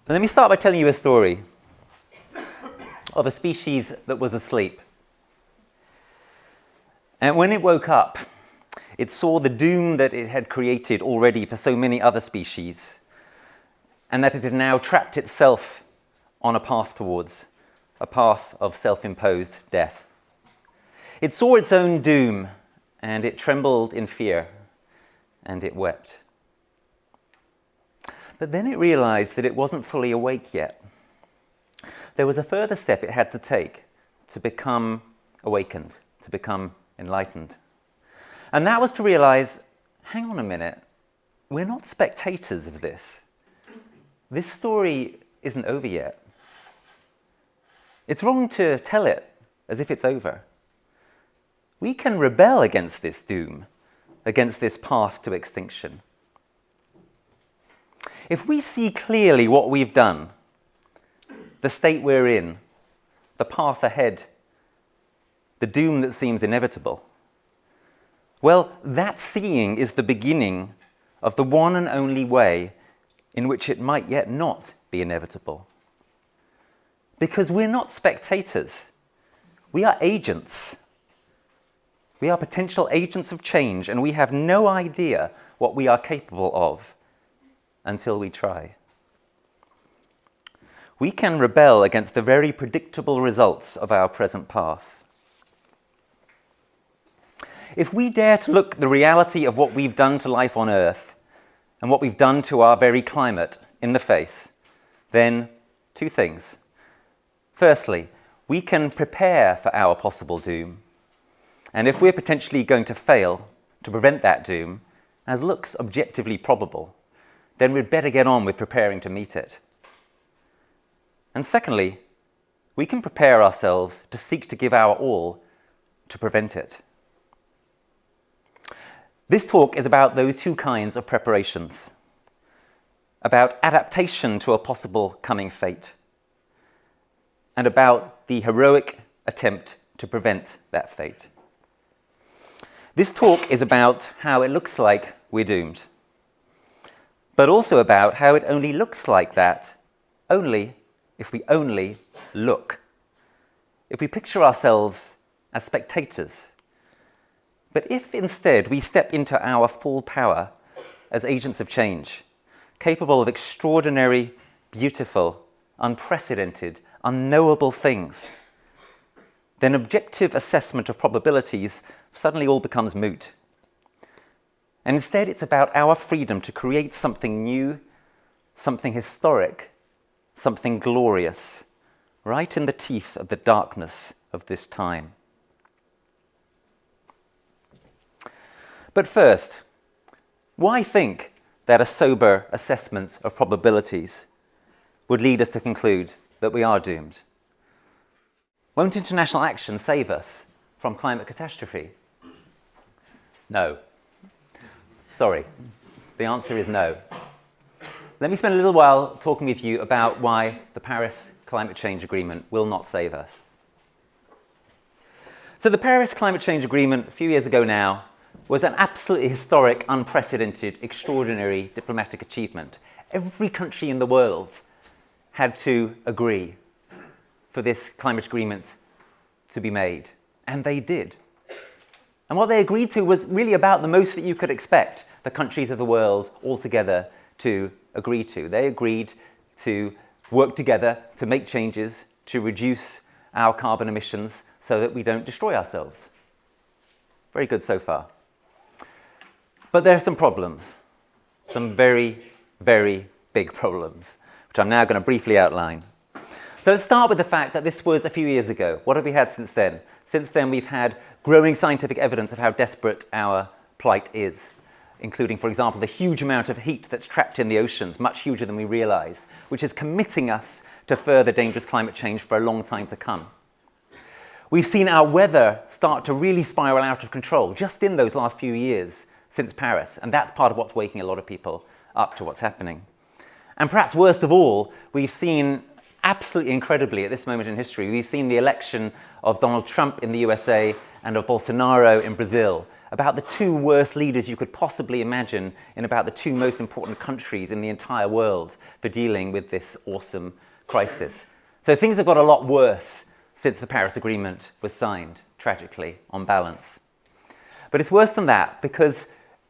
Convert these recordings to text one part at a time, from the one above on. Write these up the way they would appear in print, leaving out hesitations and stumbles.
Let me start by telling you a story of a species that was asleep. And when it woke up, it saw the doom that it had created already for so many other species, and that it had now trapped itself on a path towards a path of self-imposed death. It saw its own doom, and it trembled in fear, and it wept. But then it realized that it wasn't fully awake yet. There was a further step it had to take to become awakened, to become enlightened. And that was to realize, hang on a minute, we're not spectators of this. This story isn't over yet. It's wrong to tell it as if it's over. We can rebel against this doom, against this path to extinction. If we see clearly what we've done, the state we're in, the path ahead, the doom that seems inevitable, well, that seeing is the beginning of the one and only way in which it might yet not be inevitable. Because we're not spectators, we are agents. We are potential agents of change, and we have no idea what we are capable of until we try. We can rebel against the very predictable results of our present path. If we dare to look the reality of what we've done to life on Earth and what we've done to our very climate in the face, then two things. Firstly, we can prepare for our possible doom. And if we're potentially going to fail to prevent that doom, as looks objectively probable, then we'd better get on with preparing to meet it. And secondly, we can prepare ourselves to seek to give our all to prevent it. This talk is about those two kinds of preparations, about adaptation to a possible coming fate, and about the heroic attempt to prevent that fate. This talk is about how it looks like we're doomed, but also about how it only looks like that only if we only look. If we picture ourselves as spectators. But if instead we step into our full power as agents of change, capable of extraordinary, beautiful, unprecedented, unknowable things, then objective assessment of probabilities suddenly all becomes moot. And instead it's about our freedom to create something new, something historic, something glorious, right in the teeth of the darkness of this time. But first, why think that a sober assessment of probabilities would lead us to conclude that we are doomed? Won't international action save us from climate catastrophe? No. Sorry, the answer is no. Let me spend a little while talking with you about why the Paris Climate Change Agreement will not save us. So the Paris Climate Change Agreement, a few years ago now, was an absolutely historic, unprecedented, extraordinary diplomatic achievement. Every country in the world had to agree for this climate agreement to be made, and they did. And what they agreed to was really about the most that you could expect the countries of the world all together to agree to. They agreed to work together to make changes to reduce our carbon emissions so that we don't destroy ourselves. Very good so far. But there are some problems, some very, very big problems, which I'm now going to briefly outline. So let's start with the fact that this was a few years ago. What have we had since then? Since then, we've had growing scientific evidence of how desperate our plight is, including, for example, the huge amount of heat that's trapped in the oceans, much huger than we realized, which is committing us to further dangerous climate change for a long time to come. We've seen our weather start to really spiral out of control just in those last few years since Paris, and that's part of what's waking a lot of people up to what's happening. And perhaps worst of all, we've seen absolutely incredibly at this moment in history, we've seen the election of Donald Trump in the USA and of Bolsonaro in Brazil, about the two worst leaders you could possibly imagine in about the two most important countries in the entire world for dealing with this awesome crisis. So things have got a lot worse since the Paris Agreement was signed, tragically, on balance. But it's worse than that, because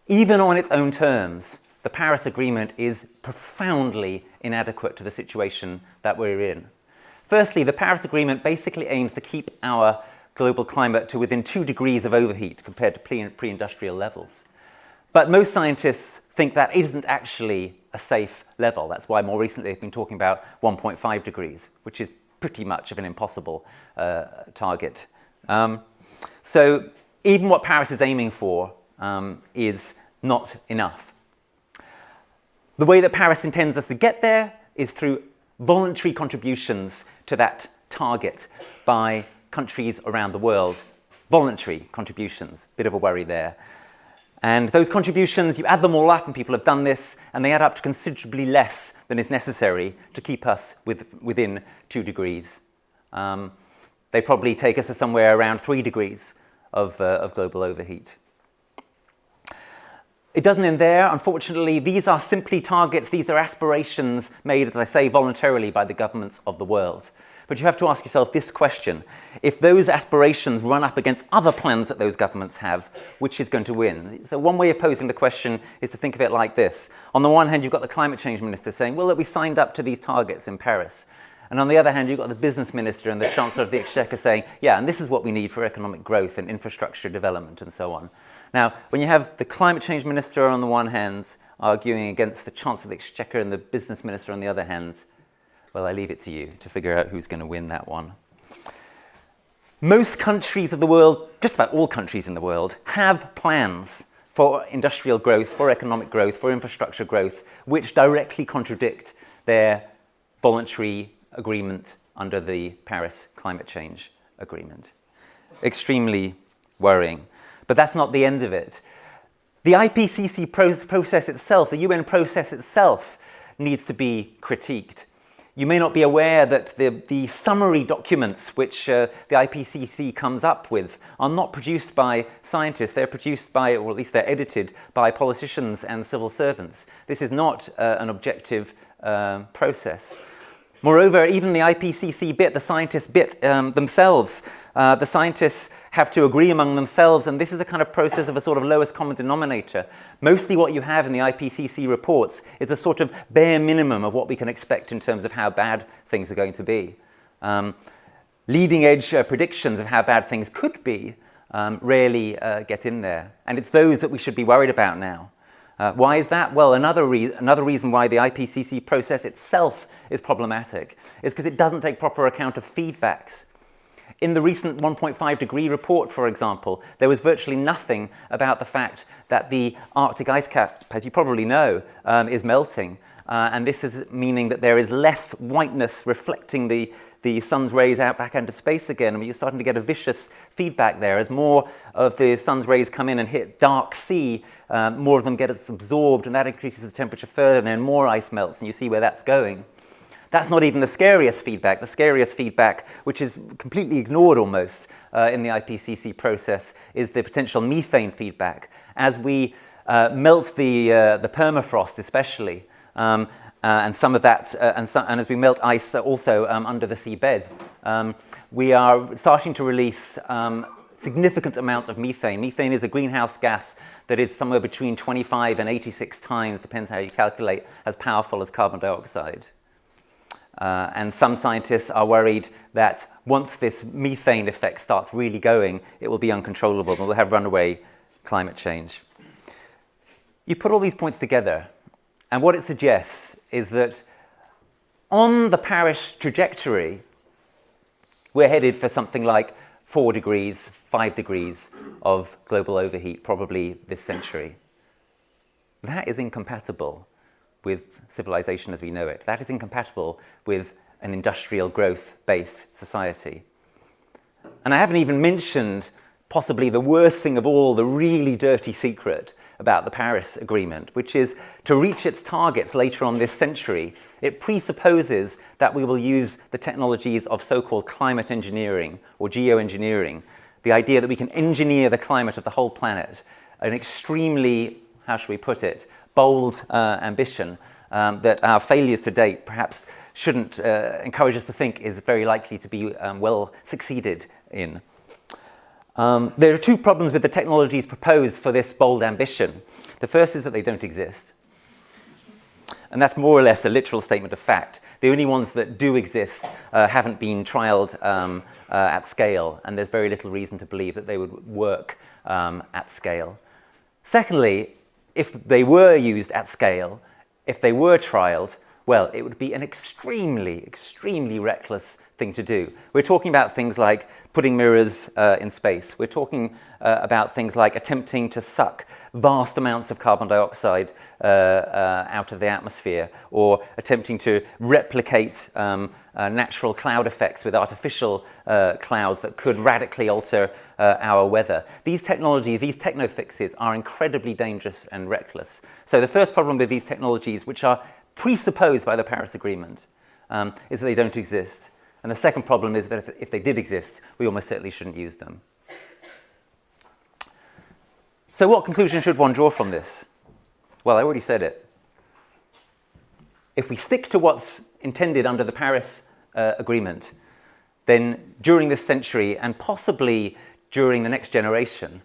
even on its own terms, the Paris Agreement is profoundly inadequate to the situation that we're in. Firstly, the Paris Agreement basically aims to keep our global climate to within 2 degrees of overheat compared to pre-industrial levels. But most scientists think that isn't actually a safe level. That's why more recently they've been talking about 1.5 degrees, which is pretty much of an impossible target. So even what Paris is aiming for is not enough. The way that Paris intends us to get there is through voluntary contributions to that target by countries around the world. Voluntary contributions, bit of a worry there. And those contributions, you add them all up, and people have done this, and they add up to considerably less than is necessary to keep us within 2 degrees. They probably take us to somewhere around 3 degrees of global overheat. It doesn't end there, unfortunately. These are simply targets, these are aspirations made, as I say, voluntarily by the governments of the world. But you have to ask yourself this question: if those aspirations run up against other plans that those governments have, which is going to win? So one way of posing the question is to think of it like this. On the one hand, you've got the climate change minister saying, well, look, we signed up to these targets in Paris. And on the other hand, you've got the business minister and the chancellor of the exchequer saying, yeah, and this is what we need for economic growth and infrastructure development and so on. Now, when you have the climate change minister on the one hand arguing against the chancellor of the exchequer and the business minister on the other hand, well, I leave it to you to figure out who's going to win that one. Most countries of the world, just about all countries in the world, have plans for industrial growth, for economic growth, for infrastructure growth, which directly contradict their voluntary agreement under the Paris Climate Change Agreement. Extremely worrying. But that's not the end of it. The IPCC process itself, the UN process itself, needs to be critiqued. You may not be aware that the summary documents which the IPCC comes up with are not produced by scientists. They're produced by, or at least they're edited by politicians and civil servants. This is not an objective process. Moreover, even the IPCC bit, the scientists bit themselves, the scientists have to agree among themselves, and this is a kind of process of a sort of lowest common denominator. Mostly what you have in the IPCC reports is a sort of bare minimum of what we can expect in terms of how bad things are going to be. Leading edge predictions of how bad things could be rarely get in there, and it's those that we should be worried about now. Why is that? Well, another reason why the IPCC process itself is problematic is because it doesn't take proper account of feedbacks. In the recent 1.5 degree report, for example, there was virtually nothing about the fact that the Arctic ice cap, as you probably know, is melting. And this is meaning that there is less whiteness reflecting the sun's rays out back into space again. I mean, you're starting to get a vicious feedback there. As more of the sun's rays come in and hit dark sea, more of them get absorbed, and that increases the temperature further, and then more ice melts, and you see where that's going. That's not even the scariest feedback. The scariest feedback, which is completely ignored almost in the IPCC process, is the potential methane feedback. As we melt the permafrost especially, and some of that, and as we melt ice also under the seabed, we are starting to release significant amounts of methane. Methane is a greenhouse gas that is somewhere between 25 and 86 times, depends how you calculate, as powerful as carbon dioxide. And some scientists are worried that once this methane effect starts really going, it will be uncontrollable and we'll have runaway climate change. You put all these points together, and what it suggests is that on the Paris trajectory, we're headed for something like 4 degrees, 5 degrees of global overheat, probably this century. That is incompatible with civilization as we know it. That is incompatible with an industrial growth-based society. And I haven't even mentioned possibly the worst thing of all, the really dirty secret about the Paris Agreement, which is to reach its targets later on this century, it presupposes that we will use the technologies of so-called climate engineering or geoengineering. the idea that we can engineer the climate of the whole planet, an extremely, how should we put it, bold ambition that our failures to date perhaps shouldn't encourage us to think is very likely to be well succeeded in. There are two problems with the technologies proposed for this bold ambition. The first is that they don't exist. And that's more or less a literal statement of fact. The only ones that do exist haven't been trialled at scale, and there's very little reason to believe that they would work at scale. Secondly, if they were used at scale, if they were trialled, well, it would be an extremely, extremely reckless thing to do. We're talking about things like putting mirrors in space. We're talking about things like attempting to suck vast amounts of carbon dioxide out of the atmosphere, or attempting to replicate natural cloud effects with artificial clouds that could radically alter our weather. These technologies, these techno-fixes, are incredibly dangerous and reckless. So the first problem with these technologies, which are presupposed by the Paris Agreement, is that they don't exist. And the second problem is that if they did exist, we almost certainly shouldn't use them. So what conclusion should one draw from this? Well, I already said it. If we stick to what's intended under the Paris Agreement, then during this century, and possibly during the next generation,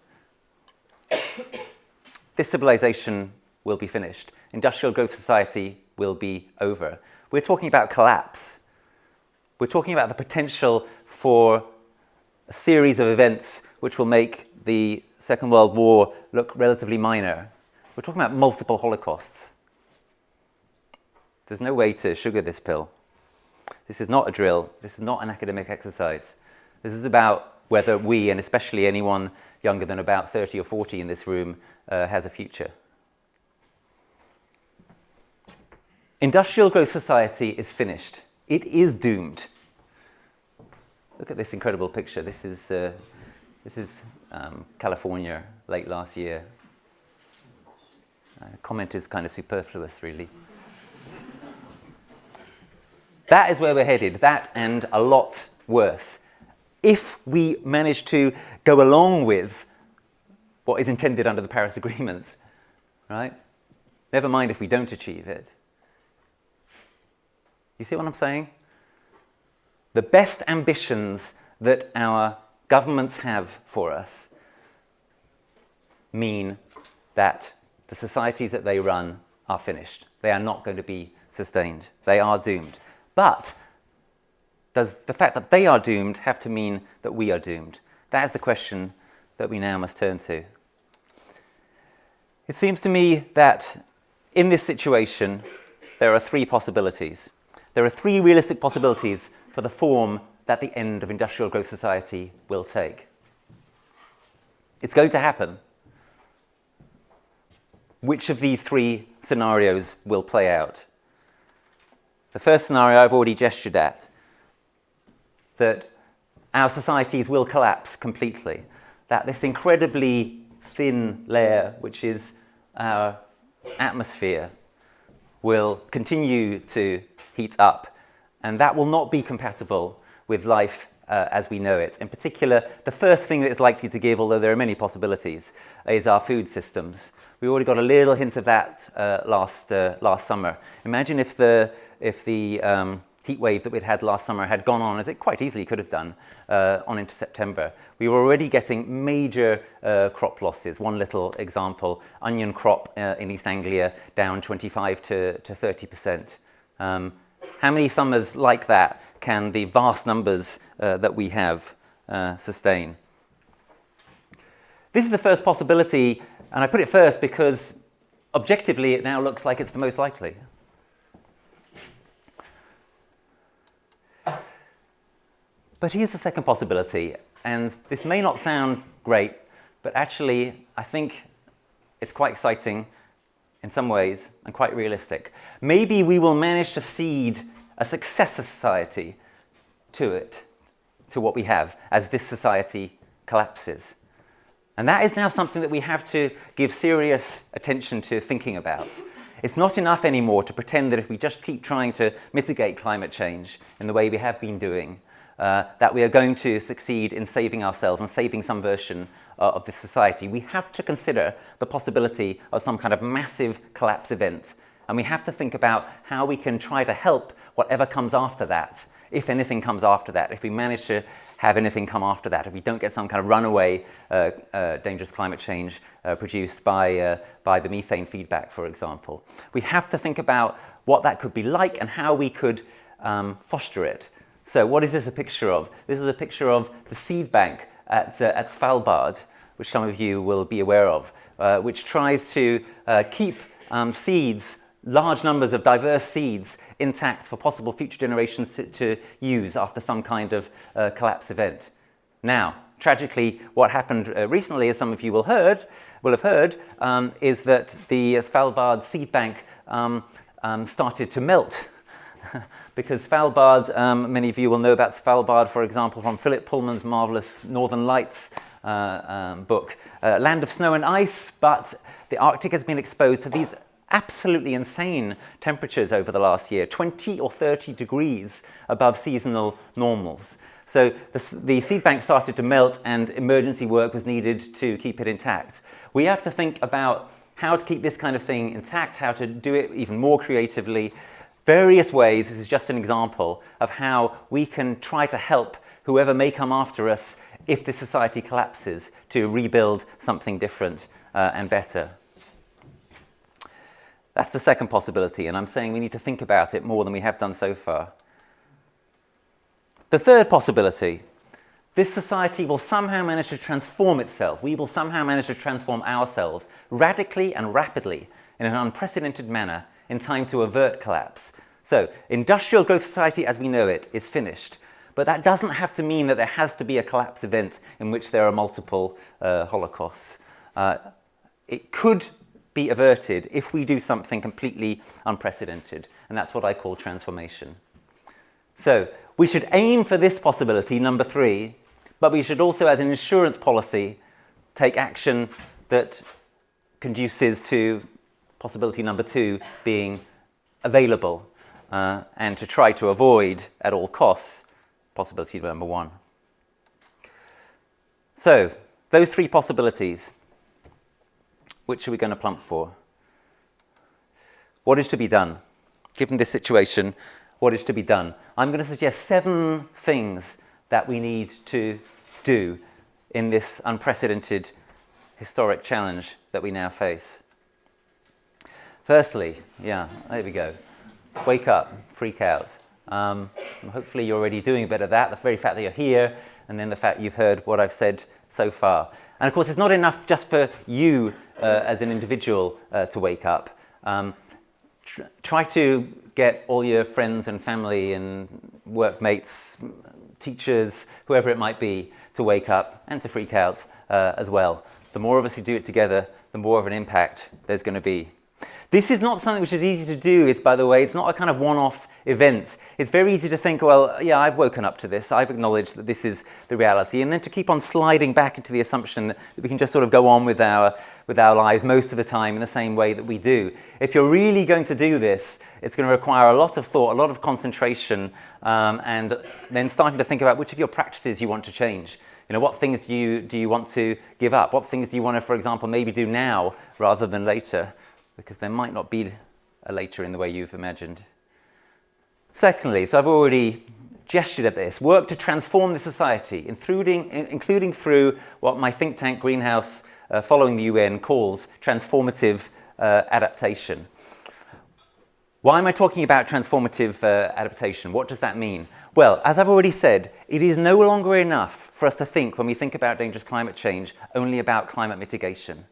this civilization will be finished. Industrial growth society will be over. We're talking about collapse. We're talking about the potential for a series of events which will make the Second World War look relatively minor. We're talking about multiple holocausts. There's no way to sugar this pill. This is not a drill. This is not an academic exercise. This is about whether we, and especially anyone younger than about 30 or 40 in this room, has a future. Industrial growth society is finished. It is doomed. Look at this incredible picture. This is California late last year. Comment is kind of superfluous, really. That is where we're headed, that and a lot worse. If we manage to go along with what is intended under the Paris Agreement, right? Never mind if we don't achieve it. You see what I'm saying? The best ambitions that our governments have for us mean that the societies that they run are finished. They are not going to be sustained. They are doomed. But does the fact that they are doomed have to mean that we are doomed? That is the question that we now must turn to. It seems to me that in this situation, there are three possibilities. There are three realistic possibilities for the form that the end of industrial growth society will take. It's going to happen. Which of these three scenarios will play out? The first scenario I've already gestured at, that our societies will collapse completely, that this incredibly thin layer, which is our atmosphere, will continue to heat up, and that will not be compatible with life as we know it. In particular, the first thing that is likely to give, although there are many possibilities, is our food systems. We already got a little hint of that last summer. Imagine if the heat wave that we'd had last summer had gone on, as it quite easily could have done, on into September. We were already getting major crop losses. One little example, onion crop in East Anglia down 25 to 30%. How many summers like that can the vast numbers that we have sustain? This is the first possibility, and I put it first because objectively it now looks like it's the most likely. But here's the second possibility, and this may not sound great, but actually I think it's quite exciting in some ways and quite realistic. Maybe we will manage to seed a successor society to what we have as this society collapses. And that is now something that we have to give serious attention to thinking about. It's not enough anymore to pretend that if we just keep trying to mitigate climate change in the way we have been doing, that we are going to succeed in saving ourselves and saving some version of this society, we have to consider the possibility of some kind of massive collapse event. And we have to think about how we can try to help whatever comes after that, if anything comes after that, if we manage to have anything come after that, if we don't get some kind of runaway dangerous climate change produced by the methane feedback, for example. We have to think about what that could be like and how we could foster it. So what is this a picture of? This is a picture of the seed bank at Svalbard, which some of you will be aware of, which tries to keep seeds, large numbers of diverse seeds, intact for possible future generations to use after some kind of collapse event. Now, tragically, what happened recently, as some of you will have heard, is that the Svalbard seed bank started to melt. Because Svalbard, many of you will know about Svalbard, for example, from Philip Pullman's marvelous Northern Lights book. Land of snow and ice, but the Arctic has been exposed to these absolutely insane temperatures over the last year, 20 or 30 degrees above seasonal normals. So the seed bank started to melt and emergency work was needed to keep it intact. We have to think about how to keep this kind of thing intact, how to do it even more creatively. Various ways. This is just an example of how we can try to help whoever may come after us if the society collapses to rebuild something different and better. That's the second possibility, and I'm saying we need to think about it more than we have done so far. The third possibility, this society will somehow manage to transform itself. We will somehow manage to transform ourselves radically and rapidly in an unprecedented manner in time to avert collapse. So, industrial growth society as we know it is finished. But that doesn't have to mean that there has to be a collapse event in which there are multiple holocausts. It could be averted if we do something completely unprecedented, and that's what I call transformation. So, we should aim for this possibility, number 3, but we should also, as an insurance policy, take action that conduces to possibility number 2 being available, and to try to avoid at all costs possibility number 1. So, those 3 possibilities, which are we going to plump for? What is to be done? Given this situation, what is to be done? I'm going to suggest 7 things that we need to do in this unprecedented historic challenge that we now face. Firstly, there we go. Wake up, freak out. Hopefully you're already doing a bit of that. The very fact that you're here, and then the fact you've heard what I've said so far. And of course, it's not enough just for you as an individual to wake up. Try to get all your friends and family and workmates, teachers, whoever it might be, to wake up and to freak out as well. The more of us who do it together, the more of an impact there's going to be. This is not something which is easy to do. It's, by the way, it's not a kind of one-off event. It's very easy to think, well, yeah, I've woken up to this. I've acknowledged that this is the reality. And then to keep on sliding back into the assumption that we can just sort of go on with our lives most of the time in the same way that we do. If you're really going to do this, it's going to require a lot of thought, a lot of concentration, and then starting to think about which of your practices you want to change. You know, what things do you want to give up? What things do you want to, for example, maybe do now rather than later? Because there might not be a later in the way you've imagined. Secondly, so I've already gestured at this, work to transform the society, including through what my think tank Greenhouse, following the UN, calls transformative adaptation. Why am I talking about transformative adaptation? What does that mean? Well, as I've already said, it is no longer enough for us to think, when we think about dangerous climate change, only about climate mitigation.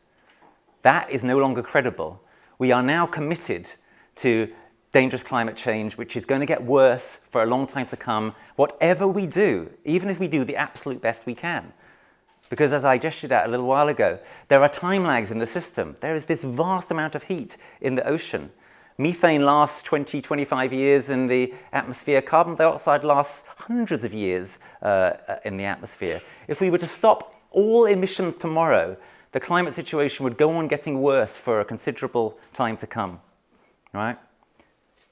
That is no longer credible. We are now committed to dangerous climate change, which is going to get worse for a long time to come, whatever we do, even if we do the absolute best we can. Because as I gestured at a little while ago, there are time lags in the system. There is this vast amount of heat in the ocean. Methane lasts 20, 25 years in the atmosphere. Carbon dioxide lasts hundreds of years in the atmosphere. If we were to stop all emissions tomorrow, the climate situation would go on getting worse for a considerable time to come, right?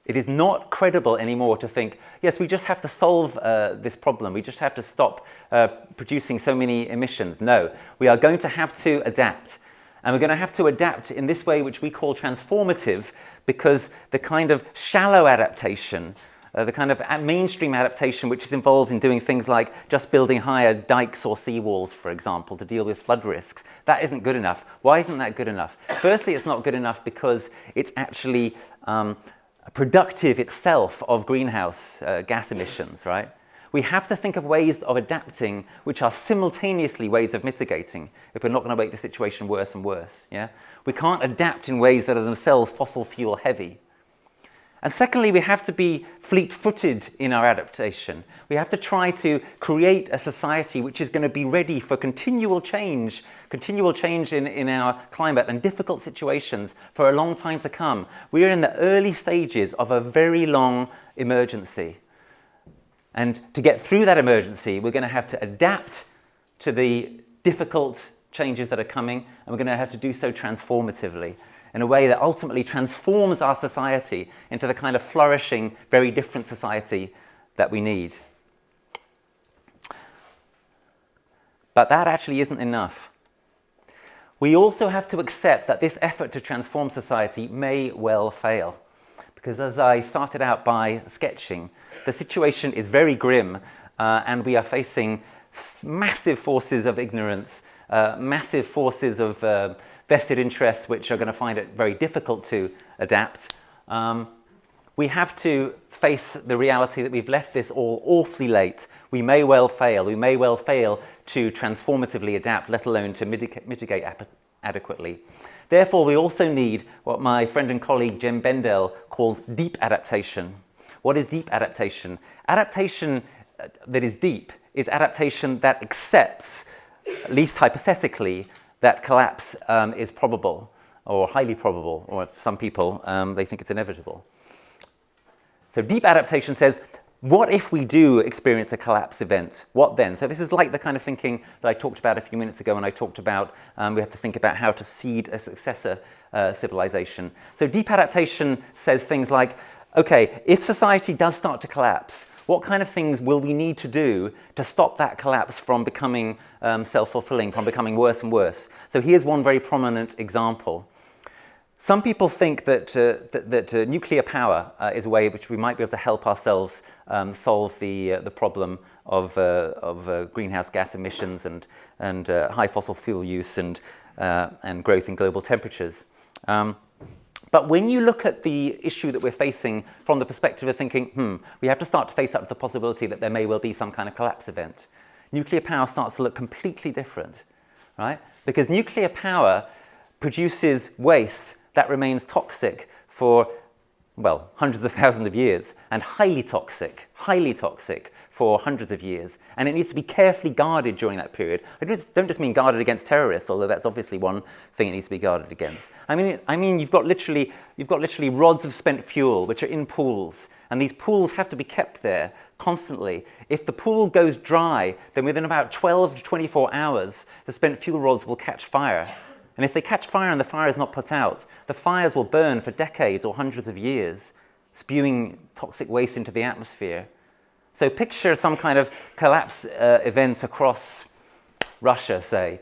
It is not credible anymore to think, yes, we just have to solve this problem. We just have to stop producing so many emissions. No, we are going to have to adapt. And we're going to have to adapt in this way, which we call transformative, because the kind of shallow adaptation, the kind of mainstream adaptation, which is involved in doing things like just building higher dikes or seawalls, for example, to deal with flood risks, that isn't good enough. Why isn't that good enough? Firstly, it's not good enough because it's actually productive itself of greenhouse gas emissions, right? We have to think of ways of adapting which are simultaneously ways of mitigating if we're not going to make the situation worse and worse, yeah? We can't adapt in ways that are themselves fossil fuel heavy. And secondly, we have to be fleet-footed in our adaptation. We have to try to create a society which is going to be ready for continual change in our climate and difficult situations for a long time to come. We are in the early stages of a very long emergency. And to get through that emergency, we're going to have to adapt to the difficult changes that are coming, and we're going to have to do so transformatively, in a way that ultimately transforms our society into the kind of flourishing, very different society that we need. But that actually isn't enough. We also have to accept that this effort to transform society may well fail. Because as I started out by sketching, the situation is very grim, and we are facing massive forces of ignorance, massive forces of vested interests which are going to find it very difficult to adapt. We have to face the reality that we've left this all awfully late. We may well fail. We may well fail to transformatively adapt, let alone to mitigate adequately. Therefore, we also need what my friend and colleague Jem Bendell calls deep adaptation. What is deep adaptation? Adaptation that is deep is adaptation that accepts, at least hypothetically, that collapse is probable or highly probable, or some people, they think it's inevitable. So deep adaptation says, what if we do experience a collapse event? What then? So this is like the kind of thinking that I talked about a few minutes ago when I talked about we have to think about how to seed a successor civilization. So deep adaptation says things like, okay, if society does start to collapse, what kind of things will we need to do to stop that collapse from becoming self-fulfilling, from becoming worse and worse? So here's one very prominent example. Some people think that nuclear power is a way which we might be able to help ourselves solve the problem of greenhouse gas emissions and high fossil fuel use and growth in global temperatures. But when you look at the issue that we're facing from the perspective of thinking, we have to start to face up to the possibility that there may well be some kind of collapse event, nuclear power starts to look completely different, right? Because nuclear power produces waste that remains toxic for, well, hundreds of thousands of years, and highly toxic for hundreds of years. And it needs to be carefully guarded during that period. I don't just mean guarded against terrorists, although that's obviously one thing it needs to be guarded against. I mean you've got literally rods of spent fuel which are in pools, and these pools have to be kept there constantly. If the pool goes dry, then within about 12 to 24 hours, the spent fuel rods will catch fire. And if they catch fire and the fire is not put out, the fires will burn for decades or hundreds of years, spewing toxic waste into the atmosphere. So picture some kind of collapse event across Russia, say,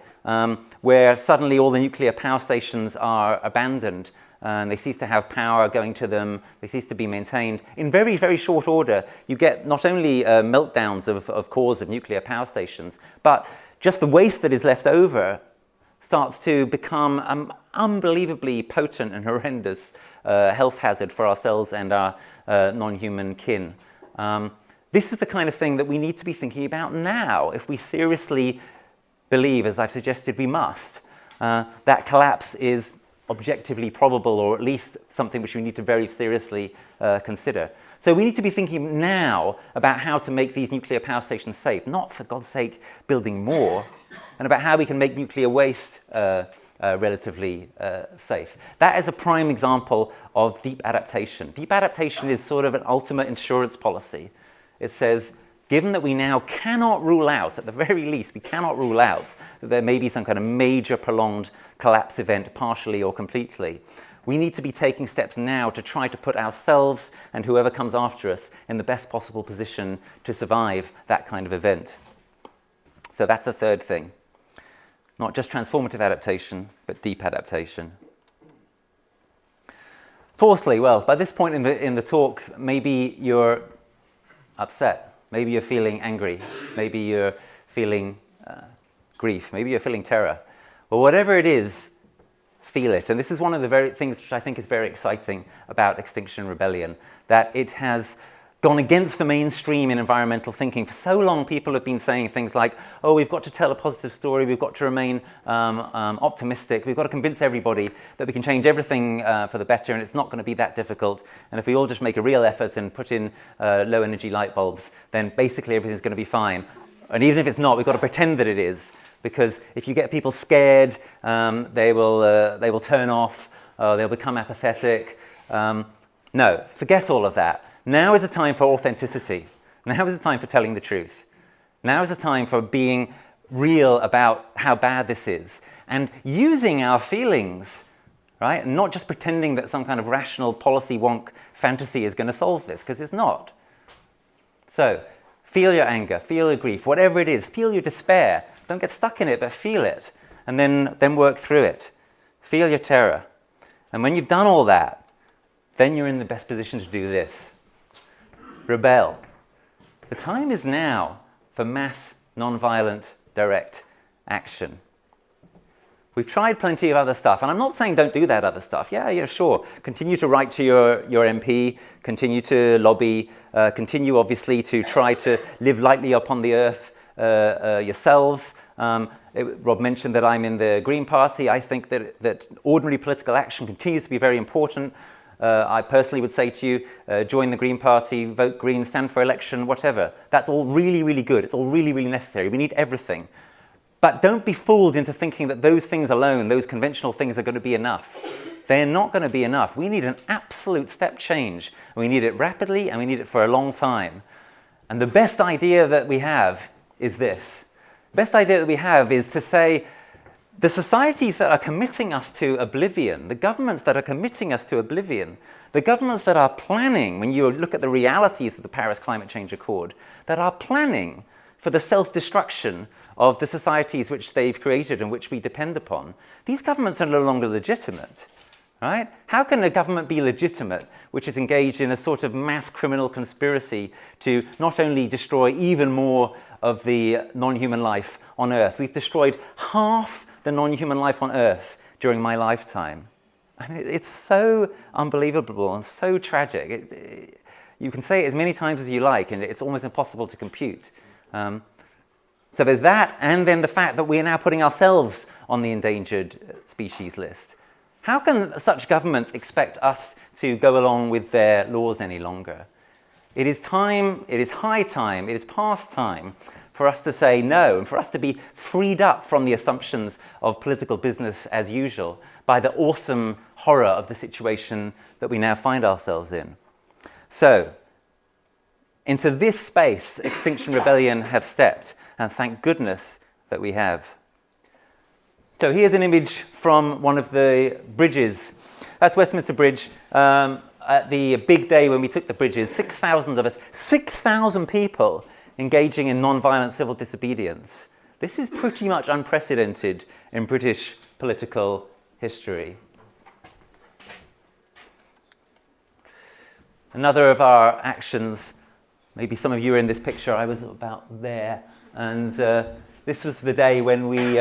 where suddenly all the nuclear power stations are abandoned and they cease to have power going to them, they cease to be maintained. In very, very short order, you get not only meltdowns of cores of nuclear power stations, but just the waste that is left over starts to become an unbelievably potent and horrendous health hazard for ourselves and our non-human kin. This is the kind of thing that we need to be thinking about now if we seriously believe, as I've suggested we must, that collapse is objectively probable, or at least something which we need to very seriously consider. So we need to be thinking now about how to make these nuclear power stations safe, not, for God's sake, building more, and about how we can make nuclear waste relatively safe. That is a prime example of deep adaptation. Deep adaptation is sort of an ultimate insurance policy. It says, given that we now cannot rule out, at the very least, we cannot rule out that there may be some kind of major prolonged collapse event, partially or completely, We need to be taking steps now to try to put ourselves and whoever comes after us in the best possible position to survive that kind of event. So that's the third thing. Not just transformative adaptation, but deep adaptation. Fourthly, well, by this point in the talk, maybe you're upset. Maybe you're feeling angry. Maybe you're feeling grief. Maybe you're feeling terror. Well, whatever it is, feel it. And this is one of the very things which I think is very exciting about Extinction Rebellion, that it has gone against the mainstream in environmental thinking. For so long, people have been saying things like, oh, we've got to tell a positive story, we've got to remain optimistic, we've got to convince everybody that we can change everything for the better, and it's not going to be that difficult. And if we all just make a real effort and put in low-energy light bulbs, then basically everything's going to be fine. And even if it's not, we've got to pretend that it is. Because if you get people scared, they will turn off, they'll become apathetic. No, forget all of that. Now is the time for authenticity. Now is the time for telling the truth. Now is the time for being real about how bad this is. And using our feelings, right? And not just pretending that some kind of rational policy wonk fantasy is going to solve this, because it's not. So, feel your anger, feel your grief, whatever it is, feel your despair. Don't get stuck in it, but feel it, and then work through it. Feel your terror. And when you've done all that, then you're in the best position to do this. Rebel. The time is now for mass, non-violent, direct action. We've tried plenty of other stuff, and I'm not saying don't do that other stuff. Yeah, sure. Continue to write to your MP, continue to lobby, continue obviously to try to live lightly upon the earth yourselves. Rob mentioned that I'm in the Green Party. I think that ordinary political action continues to be very important. I personally would say to you, join the Green Party, vote Green, stand for election, whatever. That's all really, really good. It's all really, really necessary. We need everything. But don't be fooled into thinking that those things alone, those conventional things, are going to be enough. They're not going to be enough. We need an absolute step change. We need it rapidly, and we need it for a long time. And the best idea that we have is this. The best idea that we have is to say, the societies that are committing us to oblivion, the governments that are committing us to oblivion, the governments that are planning, when you look at the realities of the Paris Climate Change Accord, that are planning for the self-destruction of the societies which they've created and which we depend upon, these governments are no longer legitimate, right? How can a government be legitimate which is engaged in a sort of mass criminal conspiracy to not only destroy even more of the non-human life on Earth? We've destroyed half the non-human life on Earth during my lifetime. I mean, it's so unbelievable and so tragic. You can say it as many times as you like, and it's almost impossible to compute. So there's that, and then the fact that we are now putting ourselves on the endangered species list. How can such governments expect us to go along with their laws any longer? It is time, it is high time, it is past time for us to say no, and for us to be freed up from the assumptions of political business as usual by the awesome horror of the situation that we now find ourselves in. So, into this space, Extinction Rebellion have stepped, and thank goodness that we have. So here's an image from one of the bridges. That's Westminster Bridge. At the big day when we took the bridges, 6,000 of us, 6,000 people engaging in non-violent civil disobedience. This is pretty much unprecedented in British political history. Another of our actions, maybe some of you are in this picture, I was about there, and this was the day when we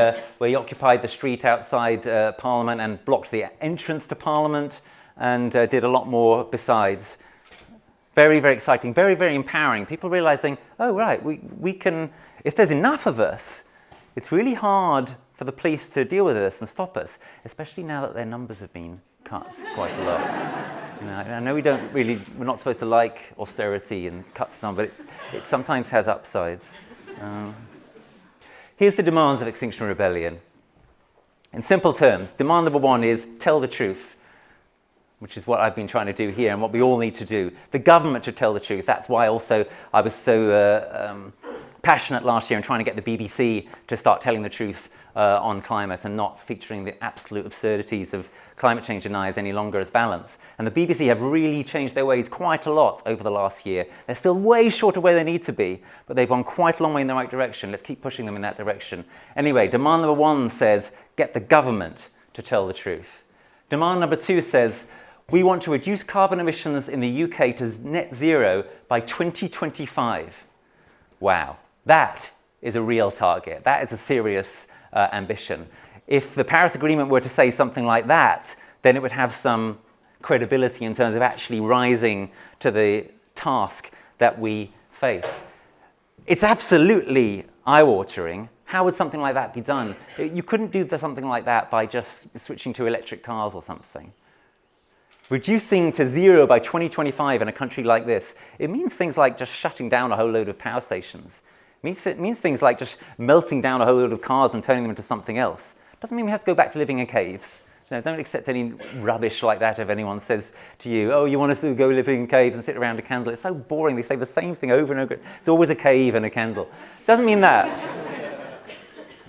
occupied the street outside Parliament and blocked the entrance to Parliament, and did a lot more besides. Very, very exciting, very, very empowering. People realizing, oh, right, we can, if there's enough of us, it's really hard for the police to deal with us and stop us, especially now that their numbers have been cut quite a lot. You know, I know we're not supposed to like austerity and cut some, but it sometimes has upsides. Here's the demands of Extinction Rebellion. In simple terms, demand number one is tell the truth, which is what I've been trying to do here and what we all need to do. The government should tell the truth. That's why also I was so passionate last year in trying to get the BBC to start telling the truth on climate and not featuring the absolute absurdities of climate change deniers any longer as balance. And the BBC have really changed their ways quite a lot over the last year. They're still way short of where they need to be, but they've gone quite a long way in the right direction. Let's keep pushing them in that direction. Anyway, demand number 1 says, get the government to tell the truth. Demand number 2 says, we want to reduce carbon emissions in the UK to net zero by 2025. Wow, that is a real target. That is a serious ambition. If the Paris Agreement were to say something like that, then it would have some credibility in terms of actually rising to the task that we face. It's absolutely eye-watering. How would something like that be done? You couldn't do something like that by just switching to electric cars or something. Reducing to zero by 2025 in a country like this, it means things like just shutting down a whole load of power stations. It means things like just melting down a whole load of cars and turning them into something else. Doesn't mean we have to go back to living in caves. You know, don't accept any rubbish like that if anyone says to you, oh, you want us to go live in caves and sit around a candle. It's so boring. They say the same thing over and over. It's always a cave and a candle. Doesn't mean that.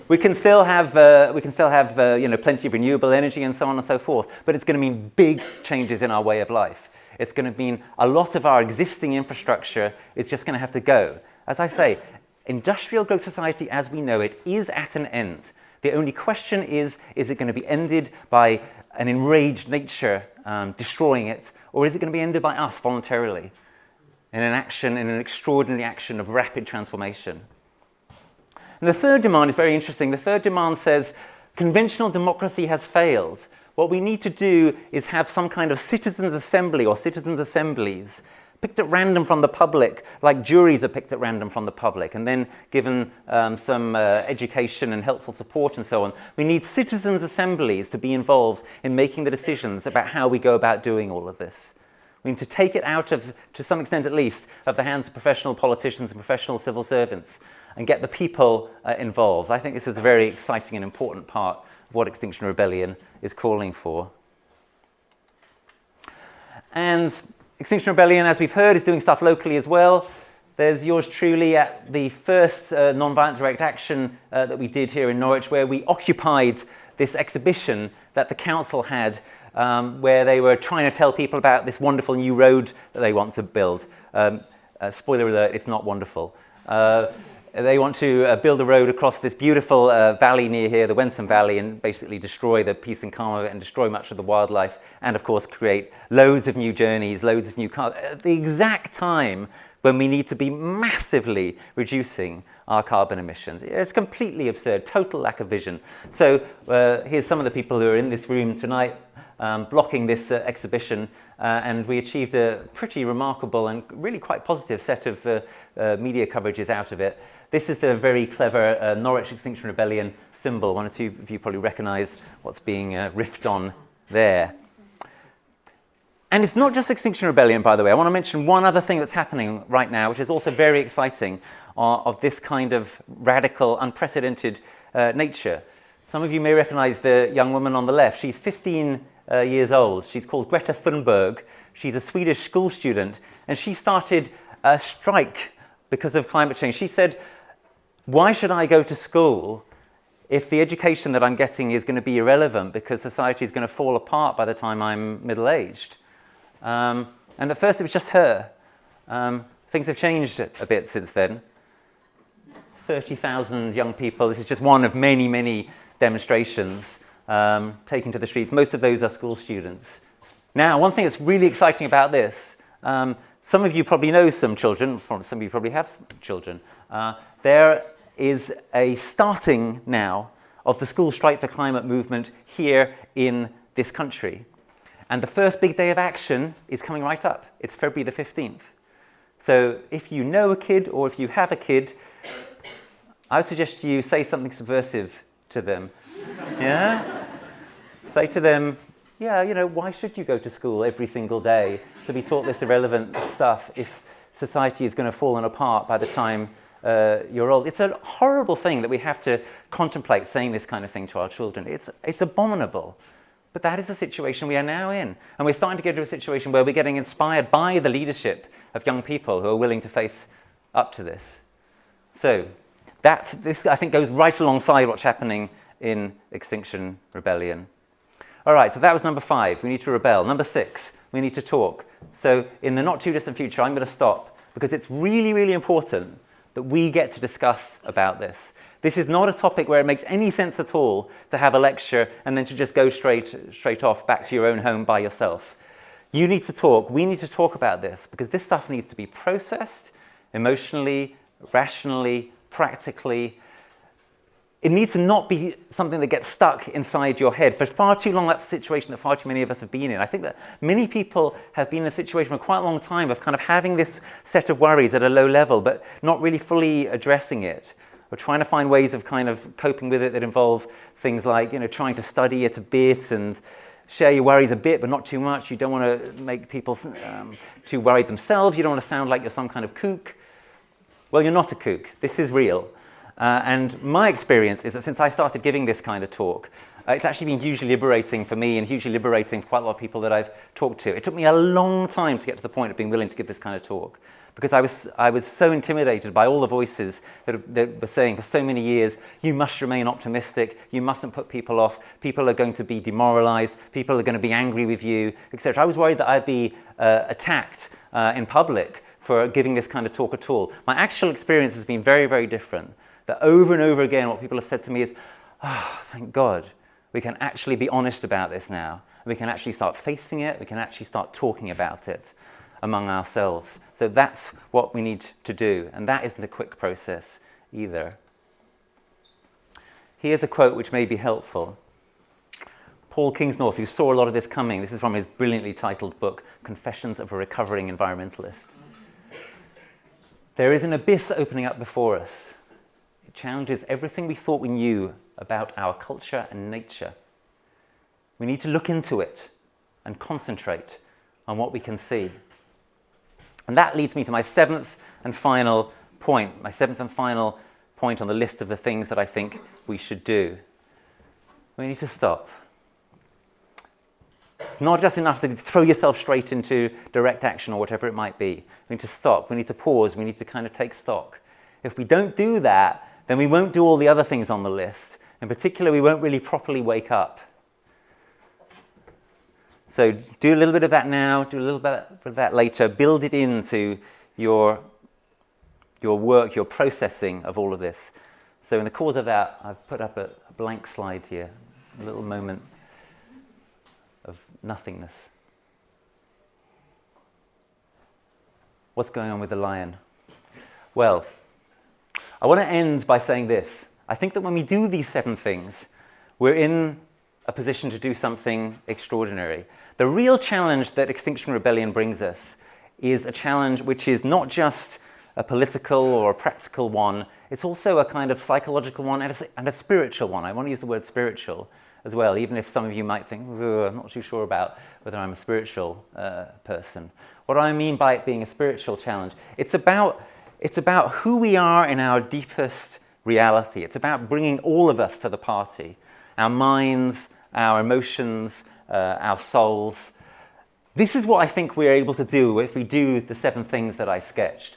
We can still have plenty of renewable energy and so on and so forth, but it's going to mean big changes in our way of life. It's going to mean a lot of our existing infrastructure is just going to have to go. As I say, industrial growth society as we know it is at an end. The only question is it going to be ended by an enraged nature destroying it, or is it going to be ended by us voluntarily in an extraordinary action of rapid transformation? And the third demand is very interesting. The third demand says, conventional democracy has failed. What we need to do is have some kind of citizens' assembly or citizens' assemblies picked at random from the public, like juries are picked at random from the public, and then given some education and helpful support and so on. We need citizens' assemblies to be involved in making the decisions about how we go about doing all of this. We need to take it out of, to some extent at least, of the hands of professional politicians and professional civil servants and get the people involved. I think this is a very exciting and important part of what Extinction Rebellion is calling for. And Extinction Rebellion, as we've heard, is doing stuff locally as well. There's yours truly at the first non-violent direct action that we did here in Norwich, where we occupied this exhibition that the council had, where they were trying to tell people about this wonderful new road that they want to build. Spoiler alert, it's not wonderful. They want to build a road across this beautiful valley near here, the Wensum Valley, and basically destroy the peace and calm of it and destroy much of the wildlife, and of course create loads of new journeys, loads of new cars, at the exact time when we need to be massively reducing our carbon emissions. It's completely absurd, total lack of vision. So here's some of the people who are in this room tonight blocking this exhibition, and we achieved a pretty remarkable and really quite positive set of media coverages out of it. This is the very clever Norwich Extinction Rebellion symbol. One or two of you probably recognise what's being riffed on there. And it's not just Extinction Rebellion, by the way. I want to mention one other thing that's happening right now, which is also very exciting, of this kind of radical, unprecedented nature. Some of you may recognise the young woman on the left. She's 15 years old. She's called Greta Thunberg. She's a Swedish school student, and she started a strike because of climate change. She said, why should I go to school if the education that I'm getting is going to be irrelevant because society is going to fall apart by the time I'm middle-aged? And at first it was just her. Things have changed a bit since then. 30,000 young people. This is just one of many, many demonstrations taken to the streets. Most of those are school students. Now, one thing that's really exciting about this, some of you probably know some children, some of you probably have some children. There is a starting now of the School Strike for Climate movement here in this country. And the first big day of action is coming right up. It's February the 15th. So if you know a kid or if you have a kid, I would suggest to you say something subversive to them. Yeah? Say to them, yeah, you know, why should you go to school every single day to be taught this irrelevant stuff if society is going to fall apart by the time you're old? It's a horrible thing that we have to contemplate saying this kind of thing to our children. It's abominable. But that is the situation we are now in. And we're starting to get to a situation where we're getting inspired by the leadership of young people who are willing to face up to this. So this, I think, goes right alongside what's happening in Extinction Rebellion. All right, so that was number 5. We need to rebel. Number 6, we need to talk. So in the not too distant future, I'm going to stop because it's really, really important that we get to discuss about this. This is not a topic where it makes any sense at all to have a lecture and then to just go straight off back to your own home by yourself. You need to talk. We need to talk about this because this stuff needs to be processed emotionally, rationally, practically. It needs to not be something that gets stuck inside your head. For far too long, that's a situation that far too many of us have been in. I think that many people have been in a situation for quite a long time of kind of having this set of worries at a low level, but not really fully addressing it. Or trying to find ways of kind of coping with it that involve things like, trying to study it a bit and share your worries a bit, but not too much. You don't want to make people too worried themselves. You don't want to sound like you're some kind of kook. Well, you're not a kook. This is real. And my experience is that since I started giving this kind of talk, it's actually been hugely liberating for me and hugely liberating for quite a lot of people that I've talked to. It took me a long time to get to the point of being willing to give this kind of talk because I was so intimidated by all the voices that were saying for so many years, you must remain optimistic, you mustn't put people off, people are going to be demoralized, people are going to be angry with you, etc. I was worried that I'd be attacked in public for giving this kind of talk at all. My actual experience has been very, very different. That over and over again, what people have said to me is, oh, thank God, we can actually be honest about this now. We can actually start facing it. We can actually start talking about it among ourselves. So that's what we need to do. And that isn't a quick process either. Here's a quote which may be helpful. Paul Kingsnorth, who saw a lot of this coming, this is from his brilliantly titled book, Confessions of a Recovering Environmentalist. There is an abyss opening up before us. Challenges everything we thought we knew about our culture and nature. We need to look into it and concentrate on what we can see. And that leads me to my seventh and final point on the list of the things that I think we should do. We need to stop. It's not just enough to throw yourself straight into direct action or whatever it might be. We need to stop. We need to pause. We need to kind of take stock. If we don't do that, then we won't do all the other things on the list. In particular, we won't really properly wake up. So do a little bit of that now, do a little bit of that later, build it into your work, your processing of all of this. So in the course of that, I've put up a blank slide here, a little moment of nothingness. What's going on with the lion? Well, I want to end by saying this. I think that when we do these 7 things, we're in a position to do something extraordinary. The real challenge that Extinction Rebellion brings us is a challenge which is not just a political or a practical one, it's also a kind of psychological one and a spiritual one. I want to use the word spiritual as well, even if some of you might think, I'm not too sure about whether I'm a spiritual person. What I mean by it being a spiritual challenge, it's about who we are in our deepest reality. It's about bringing all of us to the party. Our minds, our emotions, our souls. This is what I think we're able to do if we do the 7 things that I sketched.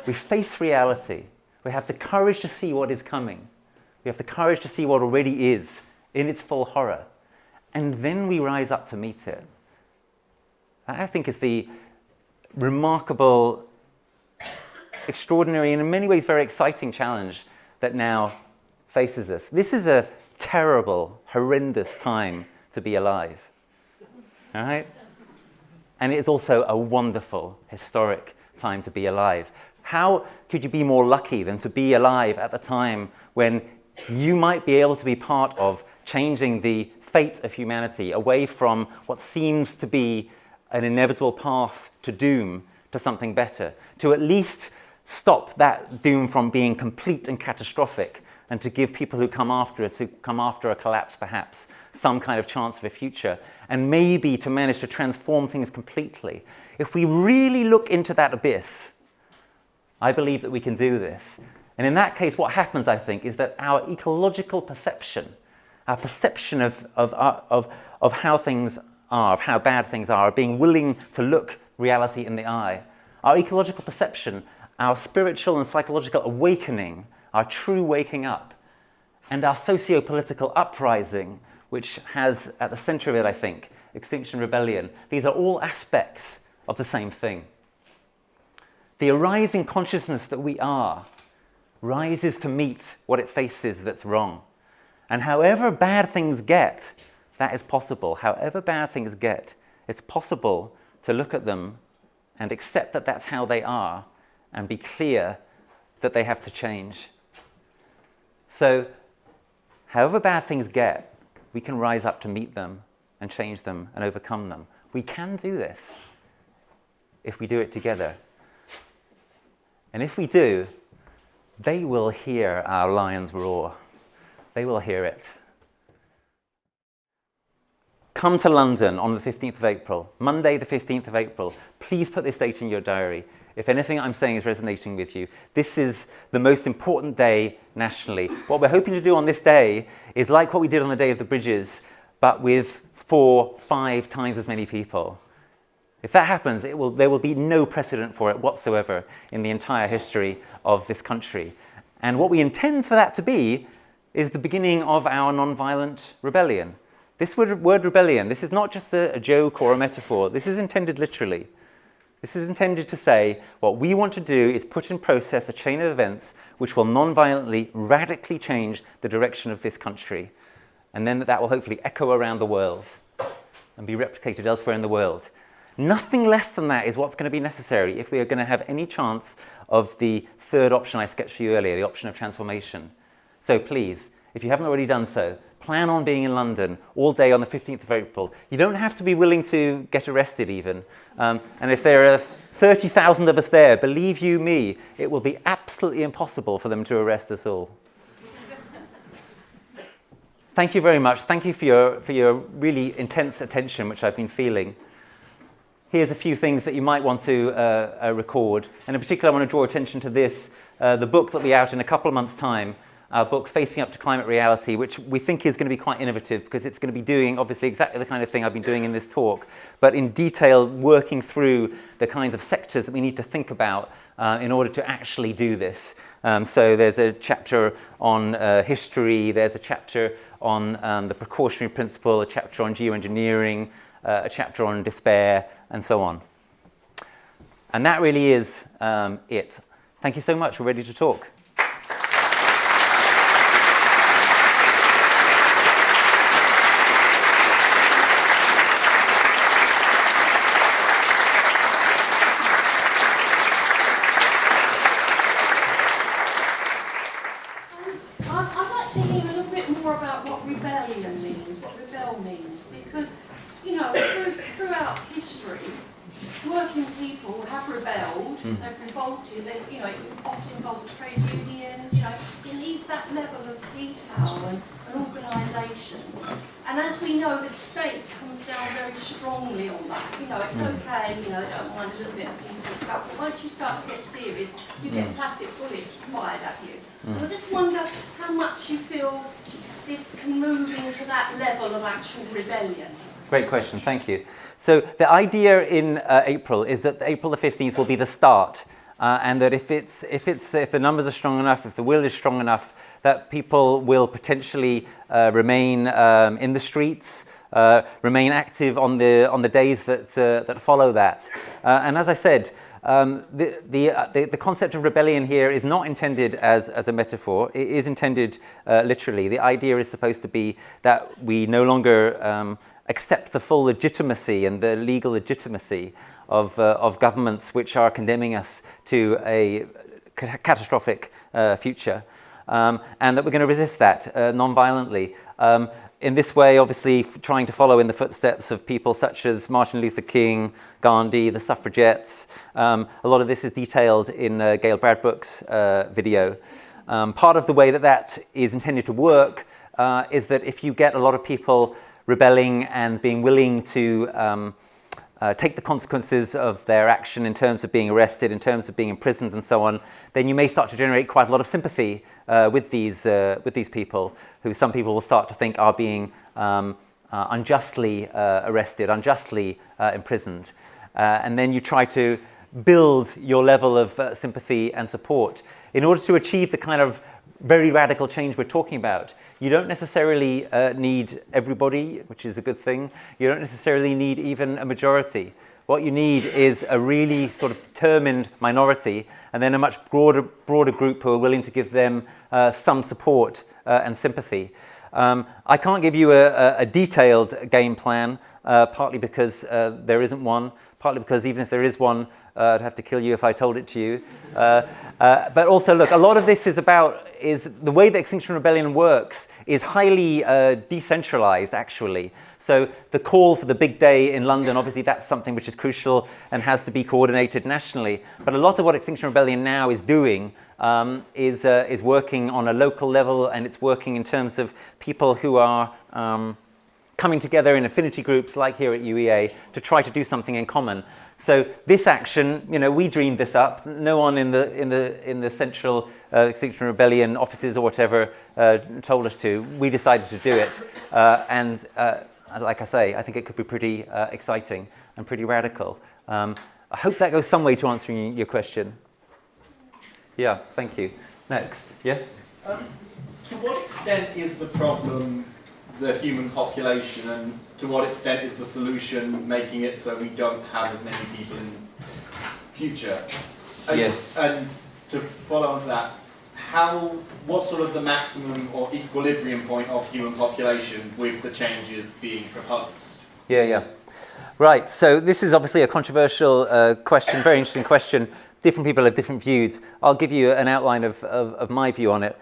We face reality. We have the courage to see what is coming. We have the courage to see what already is in its full horror. And then we rise up to meet it. That, I think, is the remarkable, extraordinary, and in many ways very exciting challenge that now faces us. This is a terrible, horrendous time to be alive. All right? And it is also a wonderful, historic time to be alive. How could you be more lucky than to be alive at the time when you might be able to be part of changing the fate of humanity away from what seems to be an inevitable path to doom to something better, to at least stop that doom from being complete and catastrophic, and to give people who come after us, who come after a collapse perhaps, some kind of chance of a future, and maybe to manage to transform things completely. If we really look into that abyss, I believe that we can do this. And in that case, what happens, I think, is that our ecological perception, our perception of how things are, of how bad things are, of being willing to look reality in the eye, our ecological perception, our spiritual and psychological awakening, our true waking up, and our socio-political uprising, which has at the center of it, I think, Extinction Rebellion. These are all aspects of the same thing. The arising consciousness that we are rises to meet what it faces that's wrong. And however bad things get, that is possible. However bad things get, it's possible to look at them and accept that that's how they are and be clear that they have to change. So, however bad things get, we can rise up to meet them and change them and overcome them. We can do this if we do it together. And if we do, they will hear our lions roar. They will hear it. Come to London on the 15th of April, Monday the 15th of April. Please put this date in your diary. If anything I'm saying is resonating with you, this is the most important day nationally. What we're hoping to do on this day is like what we did on the Day of the Bridges, but with 4, 5 times as many people. If that happens, there will be no precedent for it whatsoever in the entire history of this country. And what we intend for that to be is the beginning of our non-violent rebellion. This word rebellion, this is not just a joke or a metaphor. This is intended literally. This is intended to say what we want to do is put in process a chain of events which will non-violently, radically change the direction of this country. And then that will hopefully echo around the world and be replicated elsewhere in the world. Nothing less than that is what's going to be necessary if we are going to have any chance of the third option I sketched for you earlier, the option of transformation. So please, if you haven't already done so, plan on being in London all day on the 15th of April. You don't have to be willing to get arrested even. And if there are 30,000 of us there, believe you me, it will be absolutely impossible for them to arrest us all. Thank you very much. Thank you for your really intense attention, which I've been feeling. Here's a few things that you might want to record. And in particular, I want to draw attention to this, the book that will be out in a couple of months' time, our book, Facing Up to Climate Reality, which we think is going to be quite innovative because it's going to be doing, obviously, exactly the kind of thing I've been doing in this talk, but in detail, working through the kinds of sectors that we need to think about in order to actually do this. So there's a chapter on history, there's a chapter on the precautionary principle, a chapter on geoengineering, a chapter on despair, and so on. And that really is it. Thank you so much. We're ready to talk. I'd like to hear a little bit more about what rebellion means, what rebel means, because, you know, throughout history, working people have rebelled, they've revolted, you know, it often involves trade unions, you know, it needs that level of detail and organisation. And as we know, the state comes down very strongly on that. You know, it's okay, you know, they don't mind a little bit of peaceful stuff, but once you start to get serious, you get plastic bullets fired at you. And I just wonder how much you feel this can move into that level of actual rebellion. Great question, thank you. So the idea in April is that April the 15th will be the start, and that if the numbers are strong enough, if the will is strong enough, that people will potentially remain in the streets, remain active on the days that follow that. And as I said, the concept of rebellion here is not intended as a metaphor. It is intended literally. The idea is supposed to be that we no longer accept the full legitimacy and the legal legitimacy of governments which are condemning us to a catastrophic future, and that we're going to resist that non-violently. In this way, obviously, trying to follow in the footsteps of people such as Martin Luther King, Gandhi, the suffragettes. A lot of this is detailed in Gail Bradbrook's video. Part of the way that is intended to work is that if you get a lot of people rebelling and being willing to take the consequences of their action in terms of being arrested, in terms of being imprisoned and so on, then you may start to generate quite a lot of sympathy with these people, who some people will start to think are being unjustly arrested, unjustly imprisoned. And then you try to build your level of sympathy and support in order to achieve the kind of very radical change we're talking about. You don't necessarily need everybody, which is a good thing. You don't necessarily need even a majority. What you need is a really sort of determined minority, and then a much broader group who are willing to give them some support and sympathy. I can't give you a detailed game plan, partly because there isn't one, partly because even if there is one, I'd have to kill you if I told it to you. But also, look, a lot of this is the way that Extinction Rebellion works is highly decentralized, actually. So the call for the big day in London, obviously that's something which is crucial and has to be coordinated nationally. But a lot of what Extinction Rebellion now is doing is working on a local level, and it's working in terms of people who are coming together in affinity groups like here at UEA to try to do something in common. So this action, you know, we dreamed this up. No one in the central Extinction Rebellion offices or whatever told us to. We decided to do it, and like I say, I think it could be pretty exciting and pretty radical. I hope that goes some way to answering your question. Yeah, thank you. Next, yes? To what extent is the problem the human population, and to what extent is the solution making it so we don't have as many people in future? And to follow on to that, what sort of the maximum or equilibrium point of human population with the changes being proposed? Yeah. Right, so this is obviously a controversial question, very interesting question. Different people have different views. I'll give you an outline of my view on it.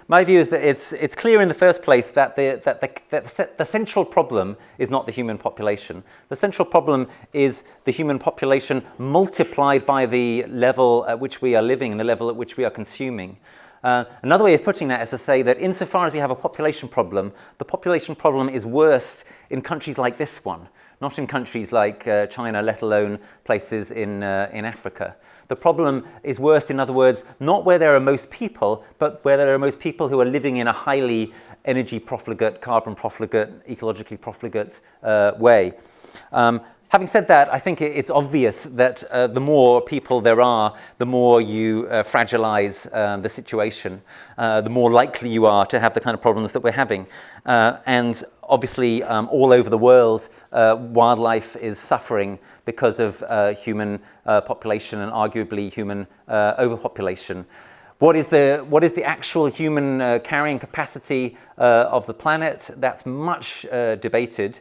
My view is that it's clear in the first place that the central problem is not the human population. The central problem is the human population multiplied by the level at which we are living and the level at which we are consuming. Another way of putting that is to say that insofar as we have a population problem, the population problem is worse in countries like this one, not in countries like China, let alone places in Africa. The problem is worst, in other words, not where there are most people, but where there are most people who are living in a highly energy profligate, carbon profligate, ecologically profligate way. Having said that, I think it's obvious that the more people there are, the more you fragilize the situation, the more likely you are to have the kind of problems that we're having. And obviously, all over the world, wildlife is suffering because of human population and arguably human overpopulation. What is the actual human carrying capacity of the planet? That's much debated.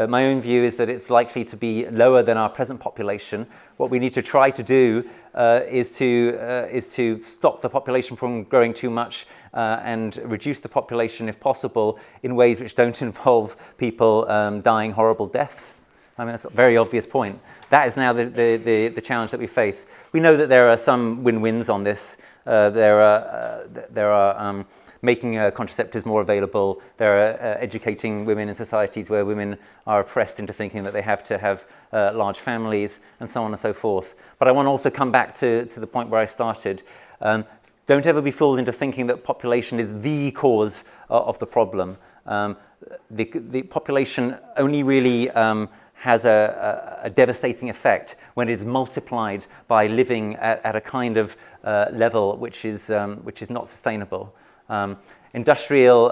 My own view is that it's likely to be lower than our present population. What we need to try to do is to stop the population from growing too much and reduce the population, if possible, in ways which don't involve people dying horrible deaths. I mean, that's a very obvious point. That is now the challenge that we face. We know that there are some win-wins on this. There are making contraceptives more available. There are educating women in societies where women are oppressed into thinking that they have to have large families, and so on and so forth. But I want to also come back to the point where I started. Don't ever be fooled into thinking that population is the cause of the problem. The population only really has a devastating effect when it is multiplied by living at a kind of level which is not sustainable. Industrial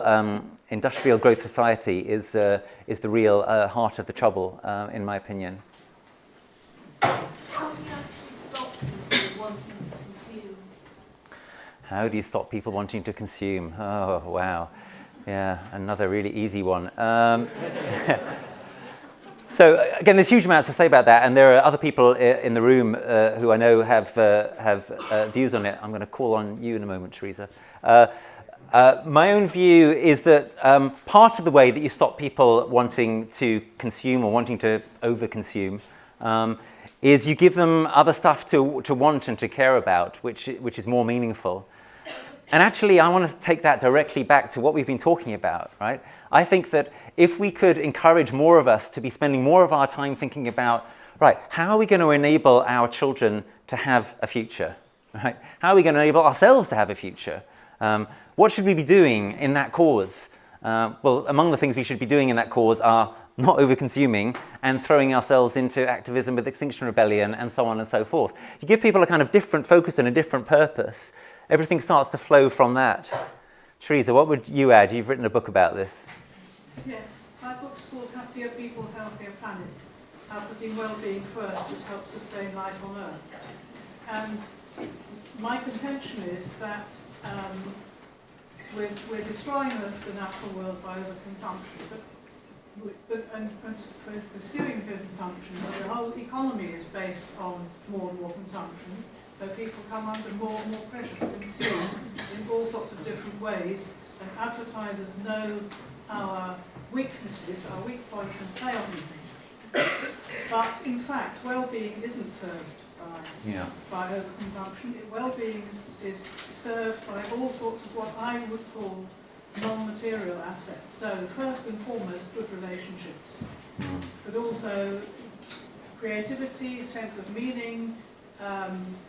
growth society is the real heart of the trouble, in my opinion. How do you actually stop people wanting to consume? How do you stop people wanting to consume? Oh, wow. Yeah, another really easy one. So again, there's huge amounts to say about that, and there are other people in the room who I know have views on it. I'm going to call on you in a moment, Teresa. My own view is that part of the way that you stop people wanting to consume or wanting to overconsume is you give them other stuff to want and to care about, which is more meaningful. And actually, I want to take that directly back to what we've been talking about, right? I think that if we could encourage more of us to be spending more of our time thinking about, right, how are we going to enable our children to have a future, right? How are we going to enable ourselves to have a future? What should we be doing in that cause? Well, among the things we should be doing in that cause are not over-consuming and throwing ourselves into activism with Extinction Rebellion and so on and so forth. You give people a kind of different focus and a different purpose, everything starts to flow from that. Teresa, what would you add? You've written a book about this. Yes, my book's called Happier People, Healthier Planet, How Putting Wellbeing First, which helps sustain life on Earth. And my contention is that we're destroying the natural world by overconsumption, and pursuing consumption, but the whole economy is based on more and more consumption. So people come under more and more pressure to consume in all sorts of different ways, and advertisers know our weaknesses, our weak points, and play on them. But in fact, well-being isn't served by overconsumption. Well-being is served by all sorts of what I would call non-material assets. So first and foremost, good relationships, but also creativity, a sense of meaning,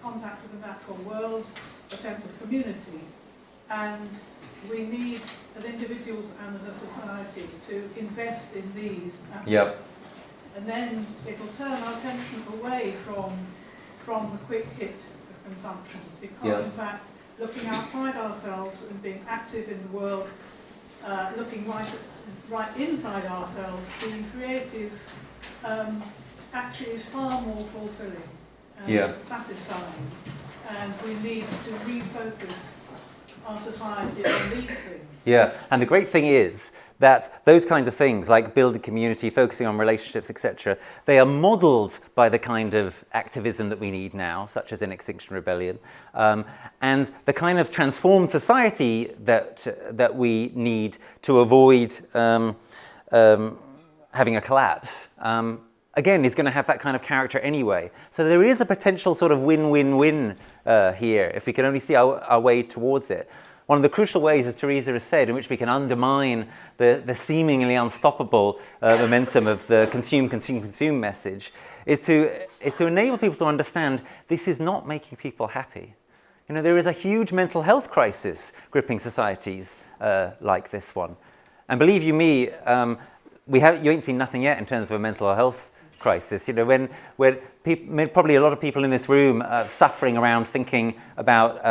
contact with the natural world, a sense of community. And we need, as individuals and as a society, to invest in these assets. Yep. And then it'll turn our attention away from the quick hit of consumption, because in fact, looking outside ourselves and being active in the world, looking right inside ourselves, being creative, actually is far more fulfilling and satisfying. And we need to refocus our society on these things. Yeah, and the great thing is that those kinds of things, like building community, focusing on relationships, etc., they are modelled by the kind of activism that we need now, such as in Extinction Rebellion, and the kind of transformed society that we need to avoid having a collapse. Again, is going to have that kind of character anyway. So there is a potential sort of win-win-win here, if we can only see our way towards it. One of the crucial ways, as Teresa has said, in which we can undermine the seemingly unstoppable momentum of the consume message is to enable people to understand this is not making people happy. You know, there is a huge mental health crisis gripping societies like this one. And believe you me, you ain't seen nothing yet in terms of a mental health crisis. You know, when people, probably a lot of people in this room are suffering around thinking about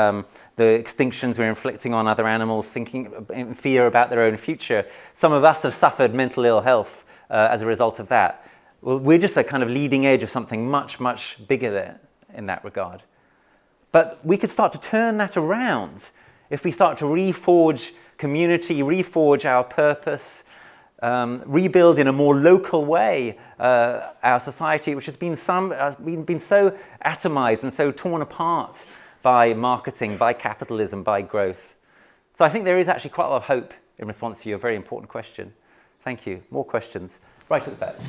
the extinctions we're inflicting on other animals, thinking in fear about their own future. Some of us have suffered mental ill health as a result of that. Well, we're just a kind of leading edge of something much, much bigger there in that regard. But we could start to turn that around if we start to reforge community, reforge our purpose, rebuild in a more local way our society, which has been so atomized and so torn apart by marketing, by capitalism, by growth. So I think there is actually quite a lot of hope in response to your very important question. Thank you. More questions? Right at the back.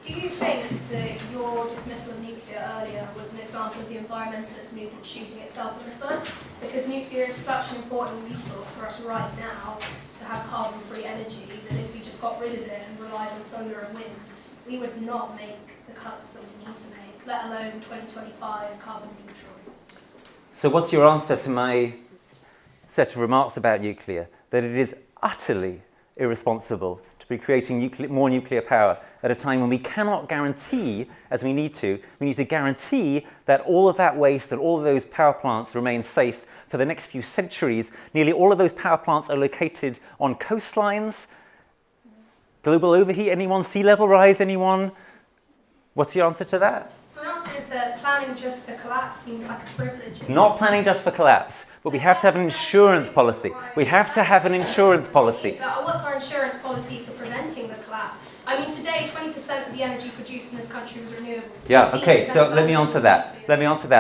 Do you think that your dismissal of nuclear earlier was an example of the environmentalist movement shooting itself in the foot? Because nuclear is such an important resource for us right now to have carbon-free energy that if we just got rid of it and relied on solar and wind, we would not make the cuts that we need to make, let alone 2025 carbon neutral. So what's your answer to my set of remarks about nuclear? That it is utterly irresponsible to be creating more nuclear power at a time when we cannot guarantee, as we need to guarantee that all of that waste and all of those power plants remain safe for the next few centuries. Nearly all of those power plants are located on coastlines. Global overheat, anyone? Sea level rise, anyone? What's your answer to that? My answer is that planning just for collapse seems like a privilege. It's not planning just for collapse, but we have to have an insurance policy. We have to have an insurance policy. But what's our insurance policy for preventing the collapse? I mean, today, 20% of the energy produced in this country was renewables. Yeah, okay, so let me answer that.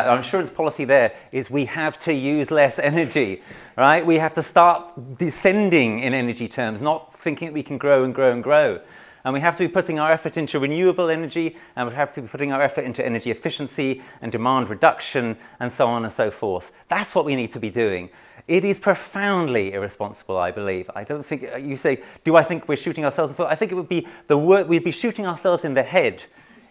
Our insurance policy there is we have to use less energy, right? We have to start descending in energy terms, not thinking that we can grow and grow and grow. And we have to be putting our effort into renewable energy, and we have to be putting our effort into energy efficiency and demand reduction and so on and so forth. That's what we need to be doing. It is profoundly irresponsible, I believe. I don't think, you say, do I think we're shooting ourselves in the foot? I think it would be we'd be shooting ourselves in the head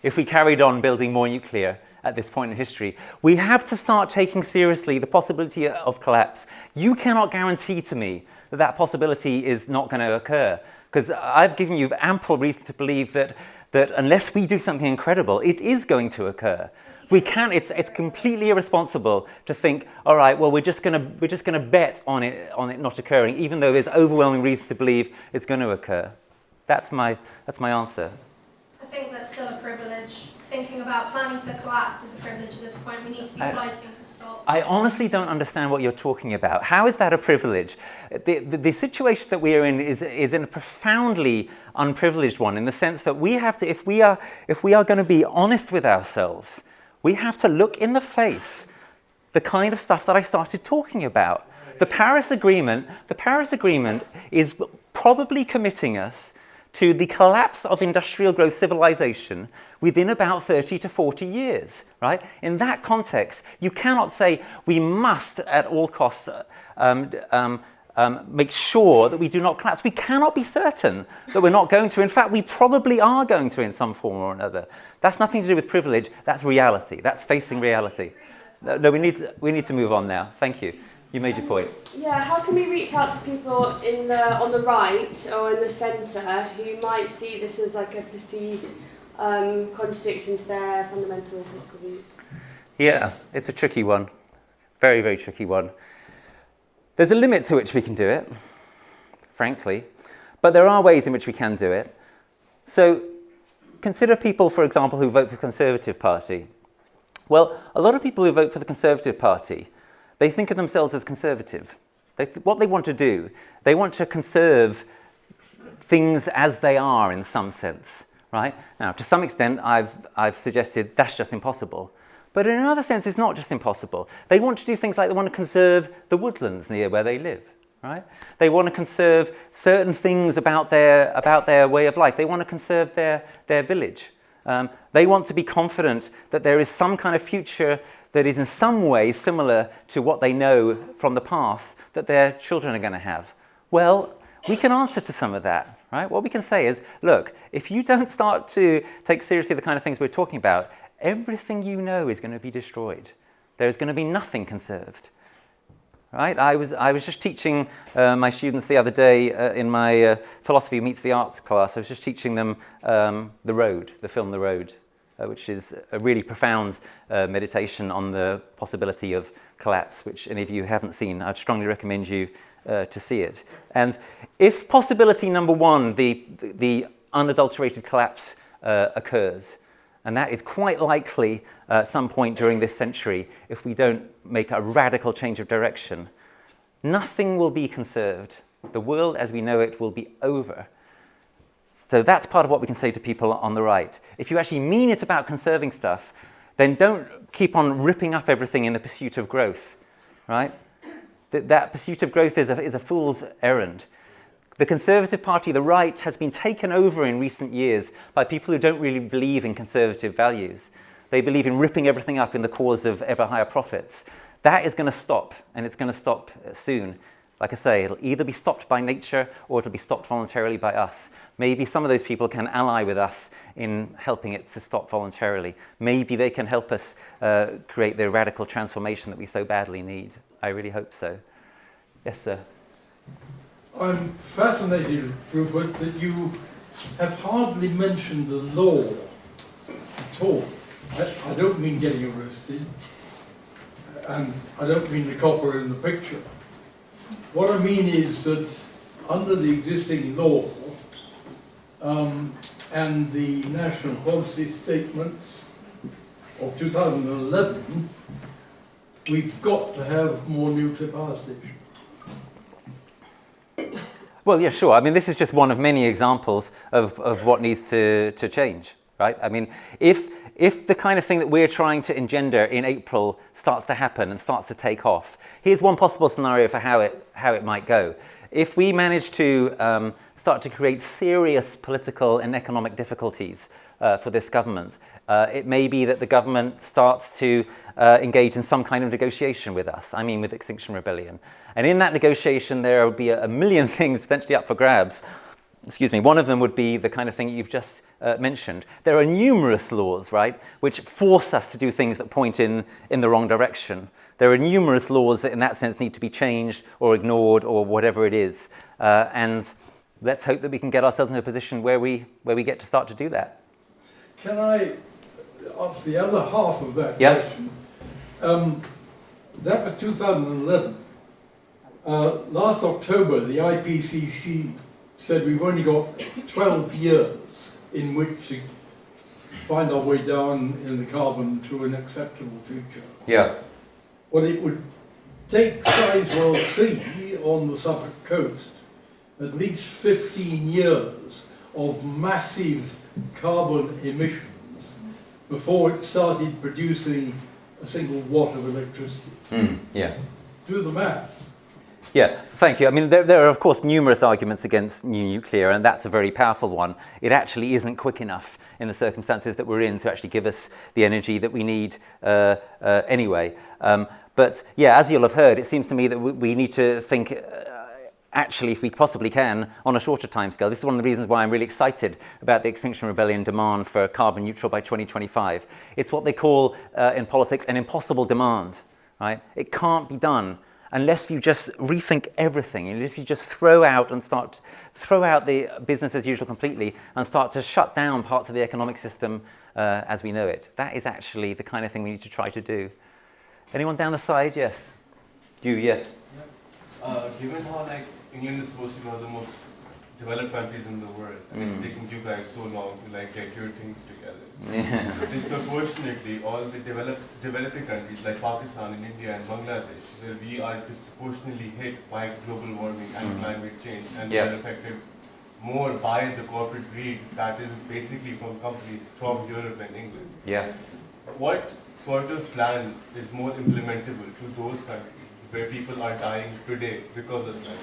if we carried on building more nuclear at this point in history. We have to start taking seriously the possibility of collapse. You cannot guarantee to me that that possibility is not going to occur, because I've given you ample reason to believe that unless we do something incredible, it is going to occur. We can't. It's completely irresponsible to think, all right, well, we're just gonna bet on it not occurring, even though there's overwhelming reason to believe it's going to occur. That's my answer. I think that's still a privilege. Thinking about planning for collapse is a privilege at this point. We need to be fighting to stop. I honestly don't understand what you're talking about. How is that a privilege? The situation that we are in is in a profoundly unprivileged one, in the sense that we have to, if we are going to be honest with ourselves, we have to look in the face the kind of stuff that I started talking about. The Paris Agreement is probably committing us to the collapse of industrial growth civilization within about 30 to 40 years, right? In that context, you cannot say we must at all costs make sure that we do not collapse. We cannot be certain that we're not going to. In fact, we probably are going to in some form or another. That's nothing to do with privilege. That's reality. That's facing reality. No, we need to move on now. Thank you. You made your point. Yeah, how can we reach out to people on the right or in the centre who might see this as like a perceived contradiction to their fundamental political views? Yeah, it's a tricky one. Very, very tricky one. There's a limit to which we can do it, frankly, but there are ways in which we can do it. So consider people, for example, who vote for the Conservative Party. Well, a lot of people who vote for the Conservative Party, they think of themselves as conservative. What they want to do, they want to conserve things as they are in some sense, right? Now, to some extent, I've suggested that's just impossible. But in another sense, it's not just impossible. They want to do things like they want to conserve the woodlands near where they live, right? They want to conserve certain things about their way of life. They want to conserve their village. They want to be confident that there is some kind of future that is in some way similar to what they know from the past that their children are going to have. Well, we can answer to some of that, right? What we can say is, look, if you don't start to take seriously the kind of things we're talking about, everything you know is going to be destroyed. There's going to be nothing conserved, right? I was just teaching my students the other day in my Philosophy Meets the Arts class. I was just teaching them the film The Road, which is a really profound meditation on the possibility of collapse, which any of you haven't seen, I'd strongly recommend you to see it. And if possibility number one, the unadulterated collapse occurs, and that is quite likely at some point during this century if we don't make a radical change of direction, nothing will be conserved. The world as we know it will be over. So that's part of what we can say to people on the right. If you actually mean it about conserving stuff, then don't keep on ripping up everything in the pursuit of growth, right? That pursuit of growth is a fool's errand. The Conservative Party, the right, has been taken over in recent years by people who don't really believe in conservative values. They believe in ripping everything up in the cause of ever higher profits. That is going to stop, and it's going to stop soon. Like I say, it'll either be stopped by nature or it'll be stopped voluntarily by us. Maybe some of those people can ally with us in helping it to stop voluntarily. Maybe they can help us create the radical transformation that we so badly need. I really hope so. Yes, sir. I'm fascinated, Rupert, that you have hardly mentioned the law at all. I don't mean getting arrested, and I don't mean the copper in the picture. What I mean is that under the existing law and the national policy statements of 2011, we've got to have more nuclear power stations. Well, yeah, sure. I mean, this is just one of many examples of what needs to change, right? I mean, if the kind of thing that we're trying to engender in April starts to happen and starts to take off, here's one possible scenario for how it might go. If we manage to start to create serious political and economic difficulties for this government, it may be that the government starts to engage in some kind of negotiation with us, I mean with Extinction Rebellion. And in that negotiation, there would be a million things potentially up for grabs. Excuse me, one of them would be the kind of thing you've just mentioned. There are numerous laws, right, which force us to do things that point in the wrong direction. There are numerous laws that in that sense need to be changed or ignored or whatever it is. And let's hope that we can get ourselves in a position where we get to start to do that. Can I answer the other half of that Yep. question. That was 2011. Last October, the IPCC said we've only got 12 years in which to find our way down in the carbon to an acceptable future. Yeah. Well, it would take Sizewell C on the Suffolk coast at least 15 years of massive carbon emissions before it started producing a single watt of electricity. Yeah. Do the maths. Yeah, thank you. I mean, there are, of course, numerous arguments against new nuclear, and that's a very powerful one. It actually isn't quick enough in the circumstances that we're in to actually give us the energy that we need anyway. But yeah, as you'll have heard, it seems to me that we need to think actually, if we possibly can, on a shorter timescale. This is one of the reasons why I'm really excited about the Extinction Rebellion demand for carbon neutral by 2025. It's what they call in politics an impossible demand, right? It can't be done unless you just rethink everything, unless you just throw out the business as usual completely and start to shut down parts of the economic system as we know it. That is actually the kind of thing we need to try to do. Anyone down the side? Yes. You, yes. Given how England is supposed to be one of the most developed countries in the world, I mean, it's taking you guys so long to get your things together. Yeah. Disproportionately, all the developing countries like Pakistan and India and Bangladesh, where we are disproportionately hit by global warming and climate change, and we are affected more by the corporate greed that is basically from companies from Europe and England. Yeah. What sort of plan is more implementable to those countries where people are dying today because of that?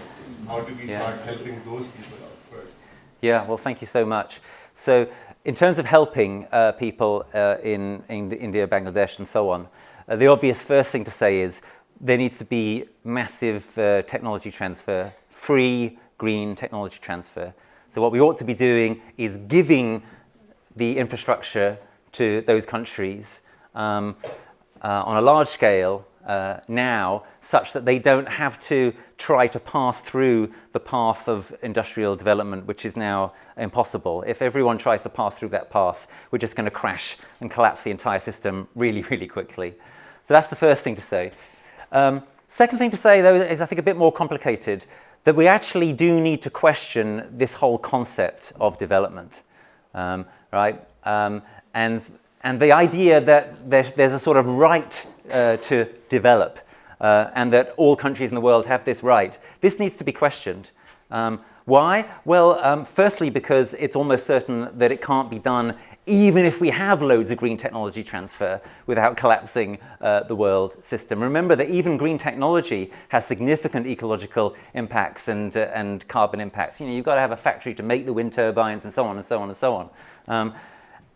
How do we start helping those people out first? Yeah, well, thank you so much. So, in terms of helping people in India, Bangladesh, and so on, the obvious first thing to say is there needs to be massive technology transfer, free, green technology transfer. So what we ought to be doing is giving the infrastructure to those countries on a large scale now, such that they don't have to try to pass through the path of industrial development, which is now impossible. If everyone tries to pass through that path, we're just going to crash and collapse the entire system really, really quickly. So that's the first thing to say. Second thing to say, though, is I think a bit more complicated, that we actually do need to question this whole concept of development, right? And the idea that there's a sort of right to develop and that all countries in the world have this right. This needs to be questioned. Why? Well, firstly, because it's almost certain that it can't be done even if we have loads of green technology transfer without collapsing the world system. Remember that even green technology has significant ecological impacts and carbon impacts. You know, you've got to have a factory to make the wind turbines and so on and so on and so on.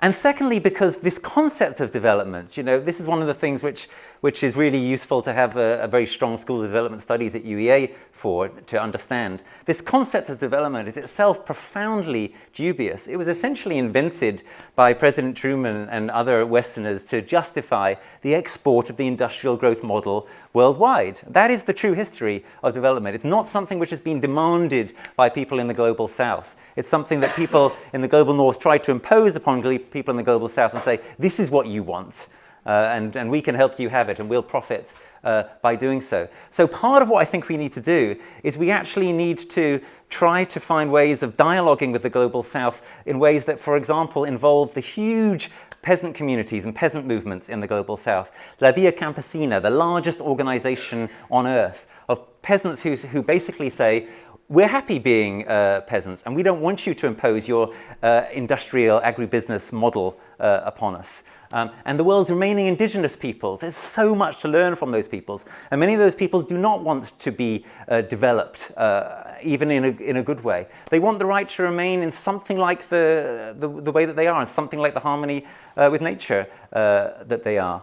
And secondly, because this concept of development, you know, this is one of the things which is really useful to have a very strong School of Development Studies at UEA for, to understand. This concept of development is itself profoundly dubious. It was essentially invented by President Truman and other Westerners to justify the export of the industrial growth model worldwide. That is the true history of development. It's not something which has been demanded by people in the global South. It's something that people in the global North try to impose upon people in the global South and say, this is what you want, and we can help you have it, and we'll profit by doing so. So part of what I think we need to do is we actually need to try to find ways of dialoguing with the global South in ways that, for example, involve the huge peasant communities and peasant movements in the global South. La Via Campesina, the largest organization on earth of peasants who basically say, we're happy being peasants, and we don't want you to impose your industrial agribusiness model upon us. And the world's remaining indigenous peoples, there's so much to learn from those peoples. And many of those peoples do not want to be developed, even in a good way. They want the right to remain in something like the way that they are, and something like the harmony with nature that they are.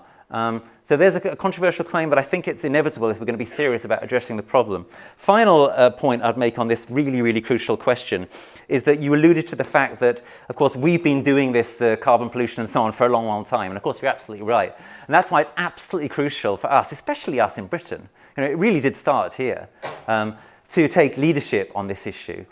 So there's a controversial claim, but I think it's inevitable if we're going to be serious about addressing the problem. Final point I'd make on this really, really crucial question is that you alluded to the fact that, of course, we've been doing this carbon pollution and so on for a long, long time. And of course, you're absolutely right. And that's why it's absolutely crucial for us, especially us in Britain. You know, it really did start here, to take leadership on this issue.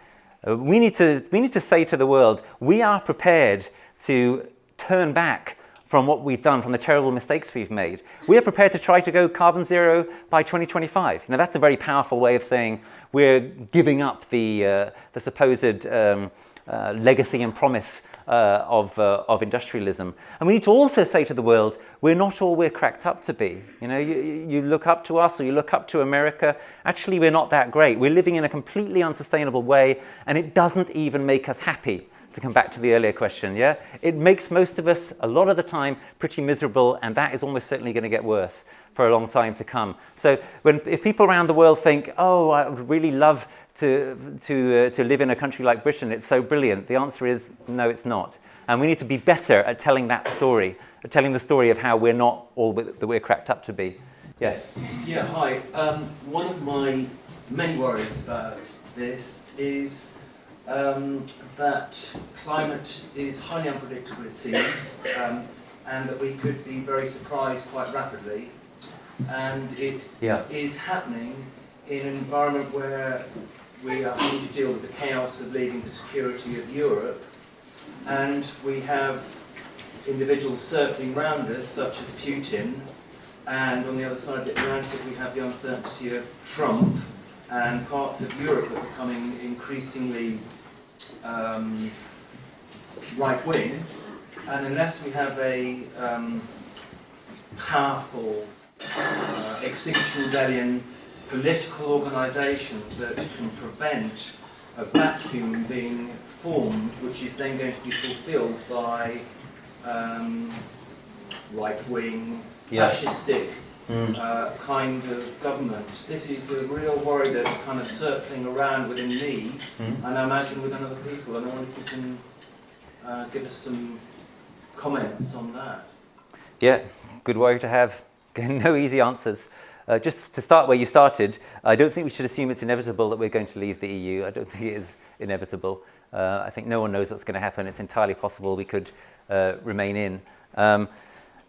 We need to say to the world, we are prepared to turn back from what we've done, from the terrible mistakes we've made. We are prepared to try to go carbon zero by 2025. Now, that's a very powerful way of saying we're giving up the supposed legacy and promise of industrialism. And we need to also say to the world, we're not all we're cracked up to be. You know, you look up to us or you look up to America. Actually, we're not that great. We're living in a completely unsustainable way, and it doesn't even make us happy. To come back to the earlier question, yeah? It makes most of us, a lot of the time, pretty miserable, and that is almost certainly going to get worse for a long time to come. So if people around the world think, oh, I would really love to live in a country like Britain, it's so brilliant, the answer is, no, it's not. And we need to be better at telling that story, at telling the story of how we're not all that we're cracked up to be. Yes? Yeah, hi. One of my many worries about this is that climate is highly unpredictable, it seems, and that we could be very surprised quite rapidly. And it is happening in an environment where we are having to deal with the chaos of leaving the security of Europe, and we have individuals circling round us, such as Putin, and on the other side of the Atlantic we have the uncertainty of Trump, and parts of Europe are becoming increasingly right-wing, and unless we have a powerful Extinction Rebellion political organisation that can prevent a vacuum being formed, which is then going to be fulfilled by right-wing, fascistic kind of government. This is a real worry that's kind of circling around within me, and I imagine within other people, and I wonder if you can give us some comments on that. Yeah, good worry to have. No easy answers. Just to start where you started, I don't think we should assume it's inevitable that we're going to leave the EU. I don't think it is inevitable. I think no one knows what's going to happen. It's entirely possible we could remain in.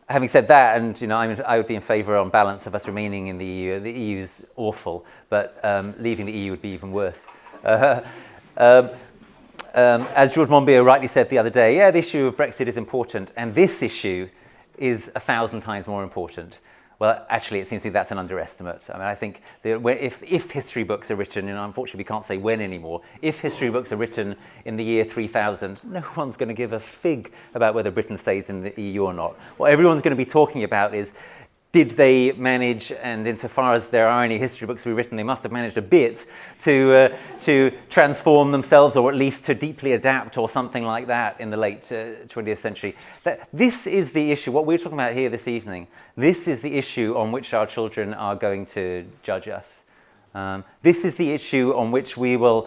Having said that, and you know, I would be in favour on balance of us remaining in the EU. The EU is awful, but leaving the EU would be even worse. As George Monbiot rightly said the other day, yeah, the issue of Brexit is important, and this issue is 1,000 times more important. Well, actually, it seems to me that's an underestimate. I mean, I think that if history books are written, and unfortunately we can't say when anymore, if history books are written in the year 3000, no one's going to give a fig about whether Britain stays in the EU or not. What everyone's going to be talking about is, did they manage, and insofar as there are any history books to be written, they must have managed a bit to transform themselves, or at least to deeply adapt or something like that in the late 20th century. This is the issue, what we're talking about here this evening, this is the issue on which our children are going to judge us. This is the issue on which we will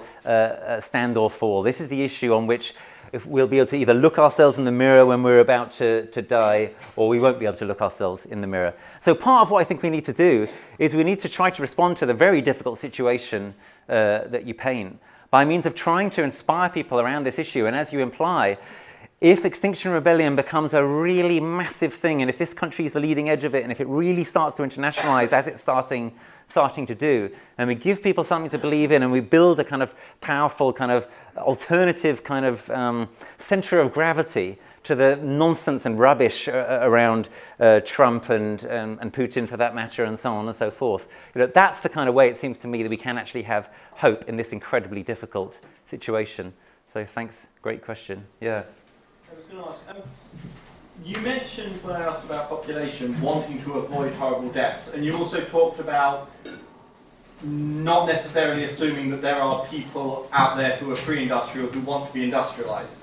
stand or fall. This is the issue on which if we'll be able to either look ourselves in the mirror when we're about to die, or we won't be able to look ourselves in the mirror. So part of what I think we need to do is we need to try to respond to the very difficult situation that you paint by means of trying to inspire people around this issue. And as you imply, if Extinction Rebellion becomes a really massive thing, and if this country is the leading edge of it, and if it really starts to internationalize as it's starting to do, and we give people something to believe in, and we build a kind of powerful kind of alternative kind of center of gravity to the nonsense and rubbish around Trump and Putin, for that matter, and so on and so forth. You know, that's the kind of way it seems to me that we can actually have hope in this incredibly difficult situation. So thanks, great question. Yeah. I was going to ask, you mentioned when I asked about population wanting to avoid horrible deaths, and you also talked about not necessarily assuming that there are people out there who are pre-industrial who want to be industrialized,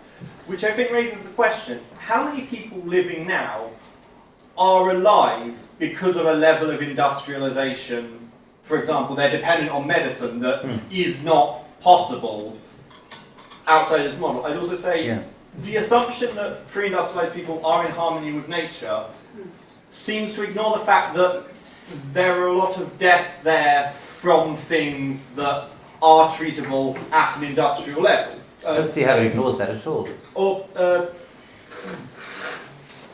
which I think raises the question, how many people living now are alive because of a level of industrialization? For example, they're dependent on medicine that is not possible outside this model. I'd also say the assumption that pre-industrialized people are in harmony with nature seems to ignore the fact that there are a lot of deaths there from things that are treatable at an industrial level. I don't see how it ignores that at all.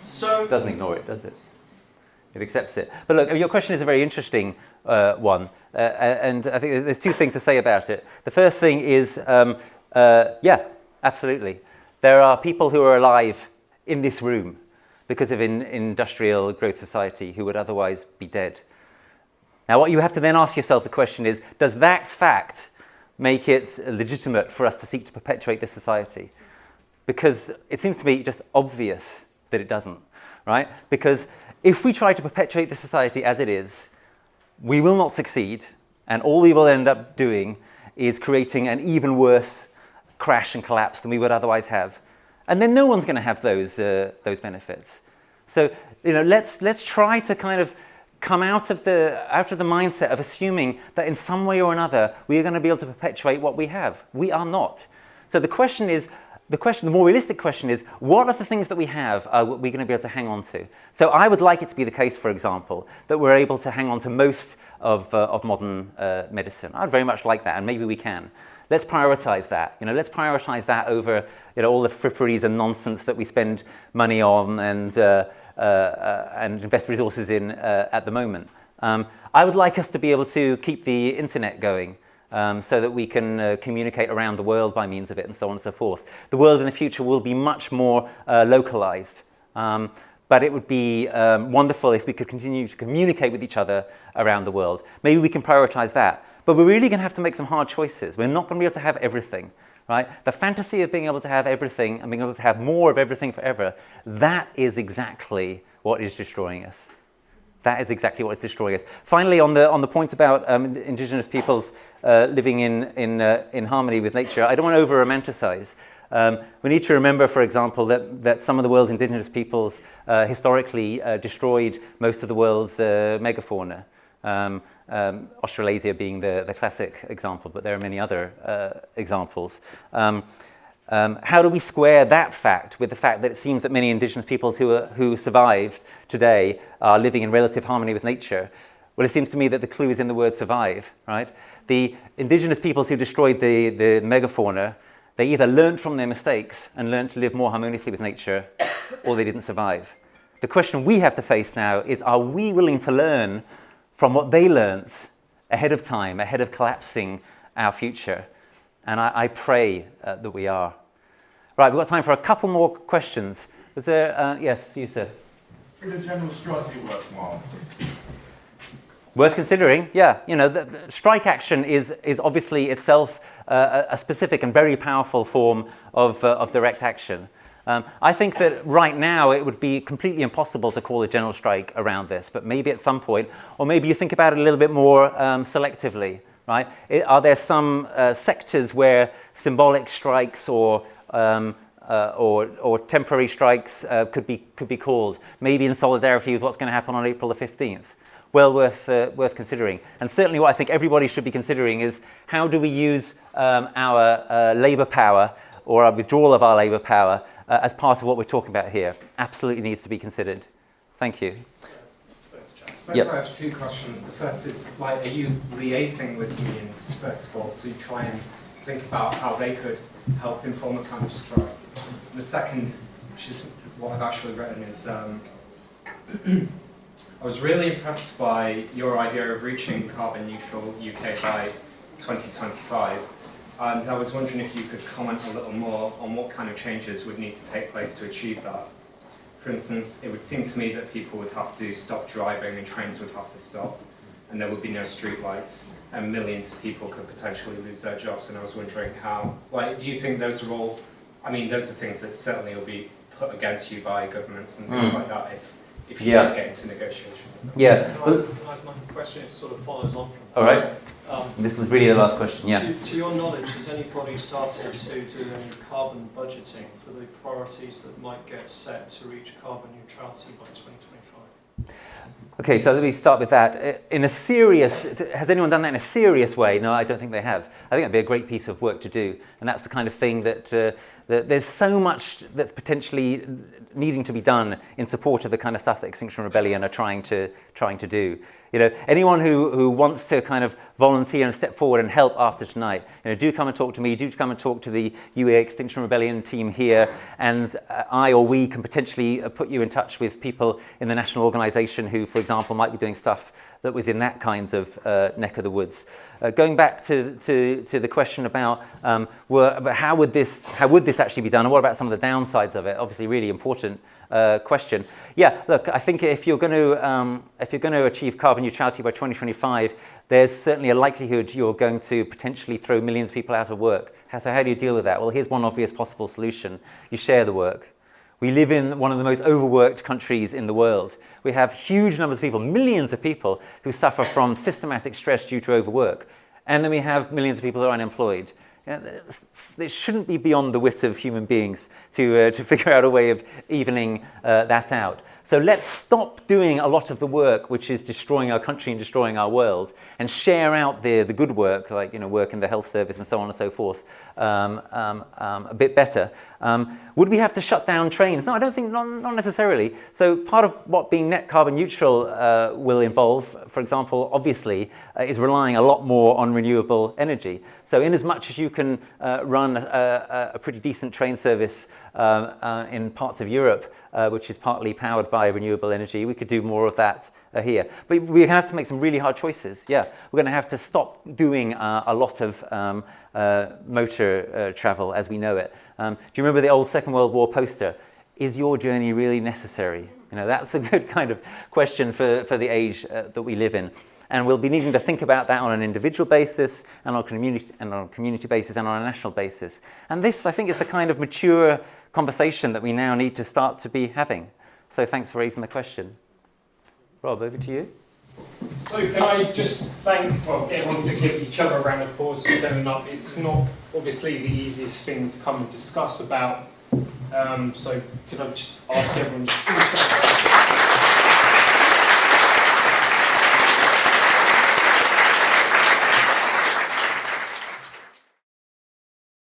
So it doesn't ignore it, does it? It accepts it. But look, your question is a very interesting one, and I think there's two things to say about it. The first thing is, yeah, absolutely. There are people who are alive in this room because of industrial growth society who would otherwise be dead. Now, what you have to then ask yourself the question is, does that fact make it legitimate for us to seek to perpetuate this society? Because it seems to me just obvious that it doesn't, right? Because if we try to perpetuate the society as it is, we will not succeed, and all we will end up doing is creating an even worse crash and collapse than we would otherwise have. And then no one's going to have those benefits. So, let's try to kind of come out of the mindset of assuming that in some way or another we are going to be able to perpetuate what we have. We are not. So the more realistic question is, what are the things that we have are we going to be able to hang on to? So I would like it to be the case, for example, that we're able to hang on to most of modern medicine. I'd very much like that, and maybe we can. Let's prioritize that. Let's prioritize that over all the fripperies and nonsense that we spend money on and invest resources in at the moment. I would like us to be able to keep the internet going so that we can communicate around the world by means of it and so on and so forth. The world in the future will be much more localized. But it would be wonderful if we could continue to communicate with each other around the world. Maybe we can prioritize that. But we're really going to have to make some hard choices. We're not going to be able to have everything, right? The fantasy of being able to have everything and being able to have more of everything forever, that is exactly what is destroying us. That is exactly what is destroying us. Finally, on the point about indigenous peoples living in harmony with nature, I don't want to over-romanticize. We need to remember, for example, that some of the world's indigenous peoples historically destroyed most of the world's megafauna. Australasia being the classic example, but there are many other examples. How do we square that fact with the fact that it seems that many indigenous peoples who survived today are living in relative harmony with nature? Well, it seems to me that the clue is in the word survive, right? The indigenous peoples who destroyed the megafauna, they either learned from their mistakes and learned to live more harmoniously with nature, or they didn't survive. The question we have to face now is, are we willing to learn from what they learned ahead of time, ahead of collapsing our future? And I pray that we are. Right, we've got time for a couple more questions. Was there, yes, you sir? Would a general strike be worthwhile? Worth considering, yeah. The strike action is obviously itself a specific and very powerful form of direct action. I think that right now it would be completely impossible to call a general strike around this, but maybe at some point, or maybe you think about it a little bit more selectively, right? Are there some sectors where symbolic strikes or temporary strikes could be called, maybe in solidarity with what's going to happen on April the 15th? Well, worth considering. And certainly what I think everybody should be considering is, how do we use our labour power, or our withdrawal of our labour power, as part of what we're talking about here? Absolutely needs to be considered. Thank you. I suppose I have two questions. The first is, are you liaising with unions, first of all, to try and think about how they could help inform a kind of strike? And the second, which is what I've actually written, is I was really impressed by your idea of reaching carbon neutral UK by 2025. And I was wondering if you could comment a little more on what kind of changes would need to take place to achieve that. For instance, it would seem to me that people would have to stop driving and trains would have to stop, and there would be no streetlights, and millions of people could potentially lose their jobs. And I was wondering how, do you think those are all, those are things that certainly will be put against you by governments and things like that if you don't get into negotiation? Yeah. My question sort of follows on from that. All right. This is really the last question, yeah. To your knowledge, has anybody started to do any carbon budgeting for the priorities that might get set to reach carbon neutrality by 2025? Okay, so let me start with that. Has anyone done that in a serious way? No, I don't think they have. I think that'd be a great piece of work to do, and that's the kind of thing that there's so much that's potentially needing to be done in support of the kind of stuff that Extinction Rebellion are trying to do. Anyone who wants to kind of volunteer and step forward and help after tonight, do come and talk to me, do come and talk to the UEA Extinction Rebellion team here, and I or we can potentially put you in touch with people in the national organisation who, for example, might be doing stuff that was in that kind of neck of the woods. Going back to the question about how would this actually be done, and what about some of the downsides of it? Obviously, really important question. Yeah, look, I think if you're going to achieve carbon neutrality by 2025, there's certainly a likelihood you're going to potentially throw millions of people out of work. So how do you deal with that? Well, here's one obvious possible solution. You share the work. We live in one of the most overworked countries in the world. We have huge numbers of people, millions of people, who suffer from systematic stress due to overwork. And then we have millions of people who are unemployed. It shouldn't be beyond the wit of human beings to figure out a way of evening that out. So let's stop doing a lot of the work which is destroying our country and destroying our world, and share out the good work, like work in the health service and so on and so forth, a bit better. Would we have to shut down trains? No, I don't think, not necessarily. So part of what being net carbon neutral will involve, for example, obviously, is relying a lot more on renewable energy. So in as much as you can run a pretty decent train service in parts of Europe, which is partly powered by renewable energy, we could do more of that here. But we're going to have to make some really hard choices. Yeah, we're going to have to stop doing a lot of motor travel as we know it. Do you remember the old Second World War poster? Is your journey really necessary? That's a good kind of question for the age that we live in. And we'll be needing to think about that on an individual basis, and on a community basis, and on a national basis. And this, I think, is the kind of mature conversation that we now need to start to be having. So thanks for raising the question. Rob, over to you. So can I just get everyone to give each other a round of applause for standing up. It's not obviously the easiest thing to come and discuss about. So could I just ask everyone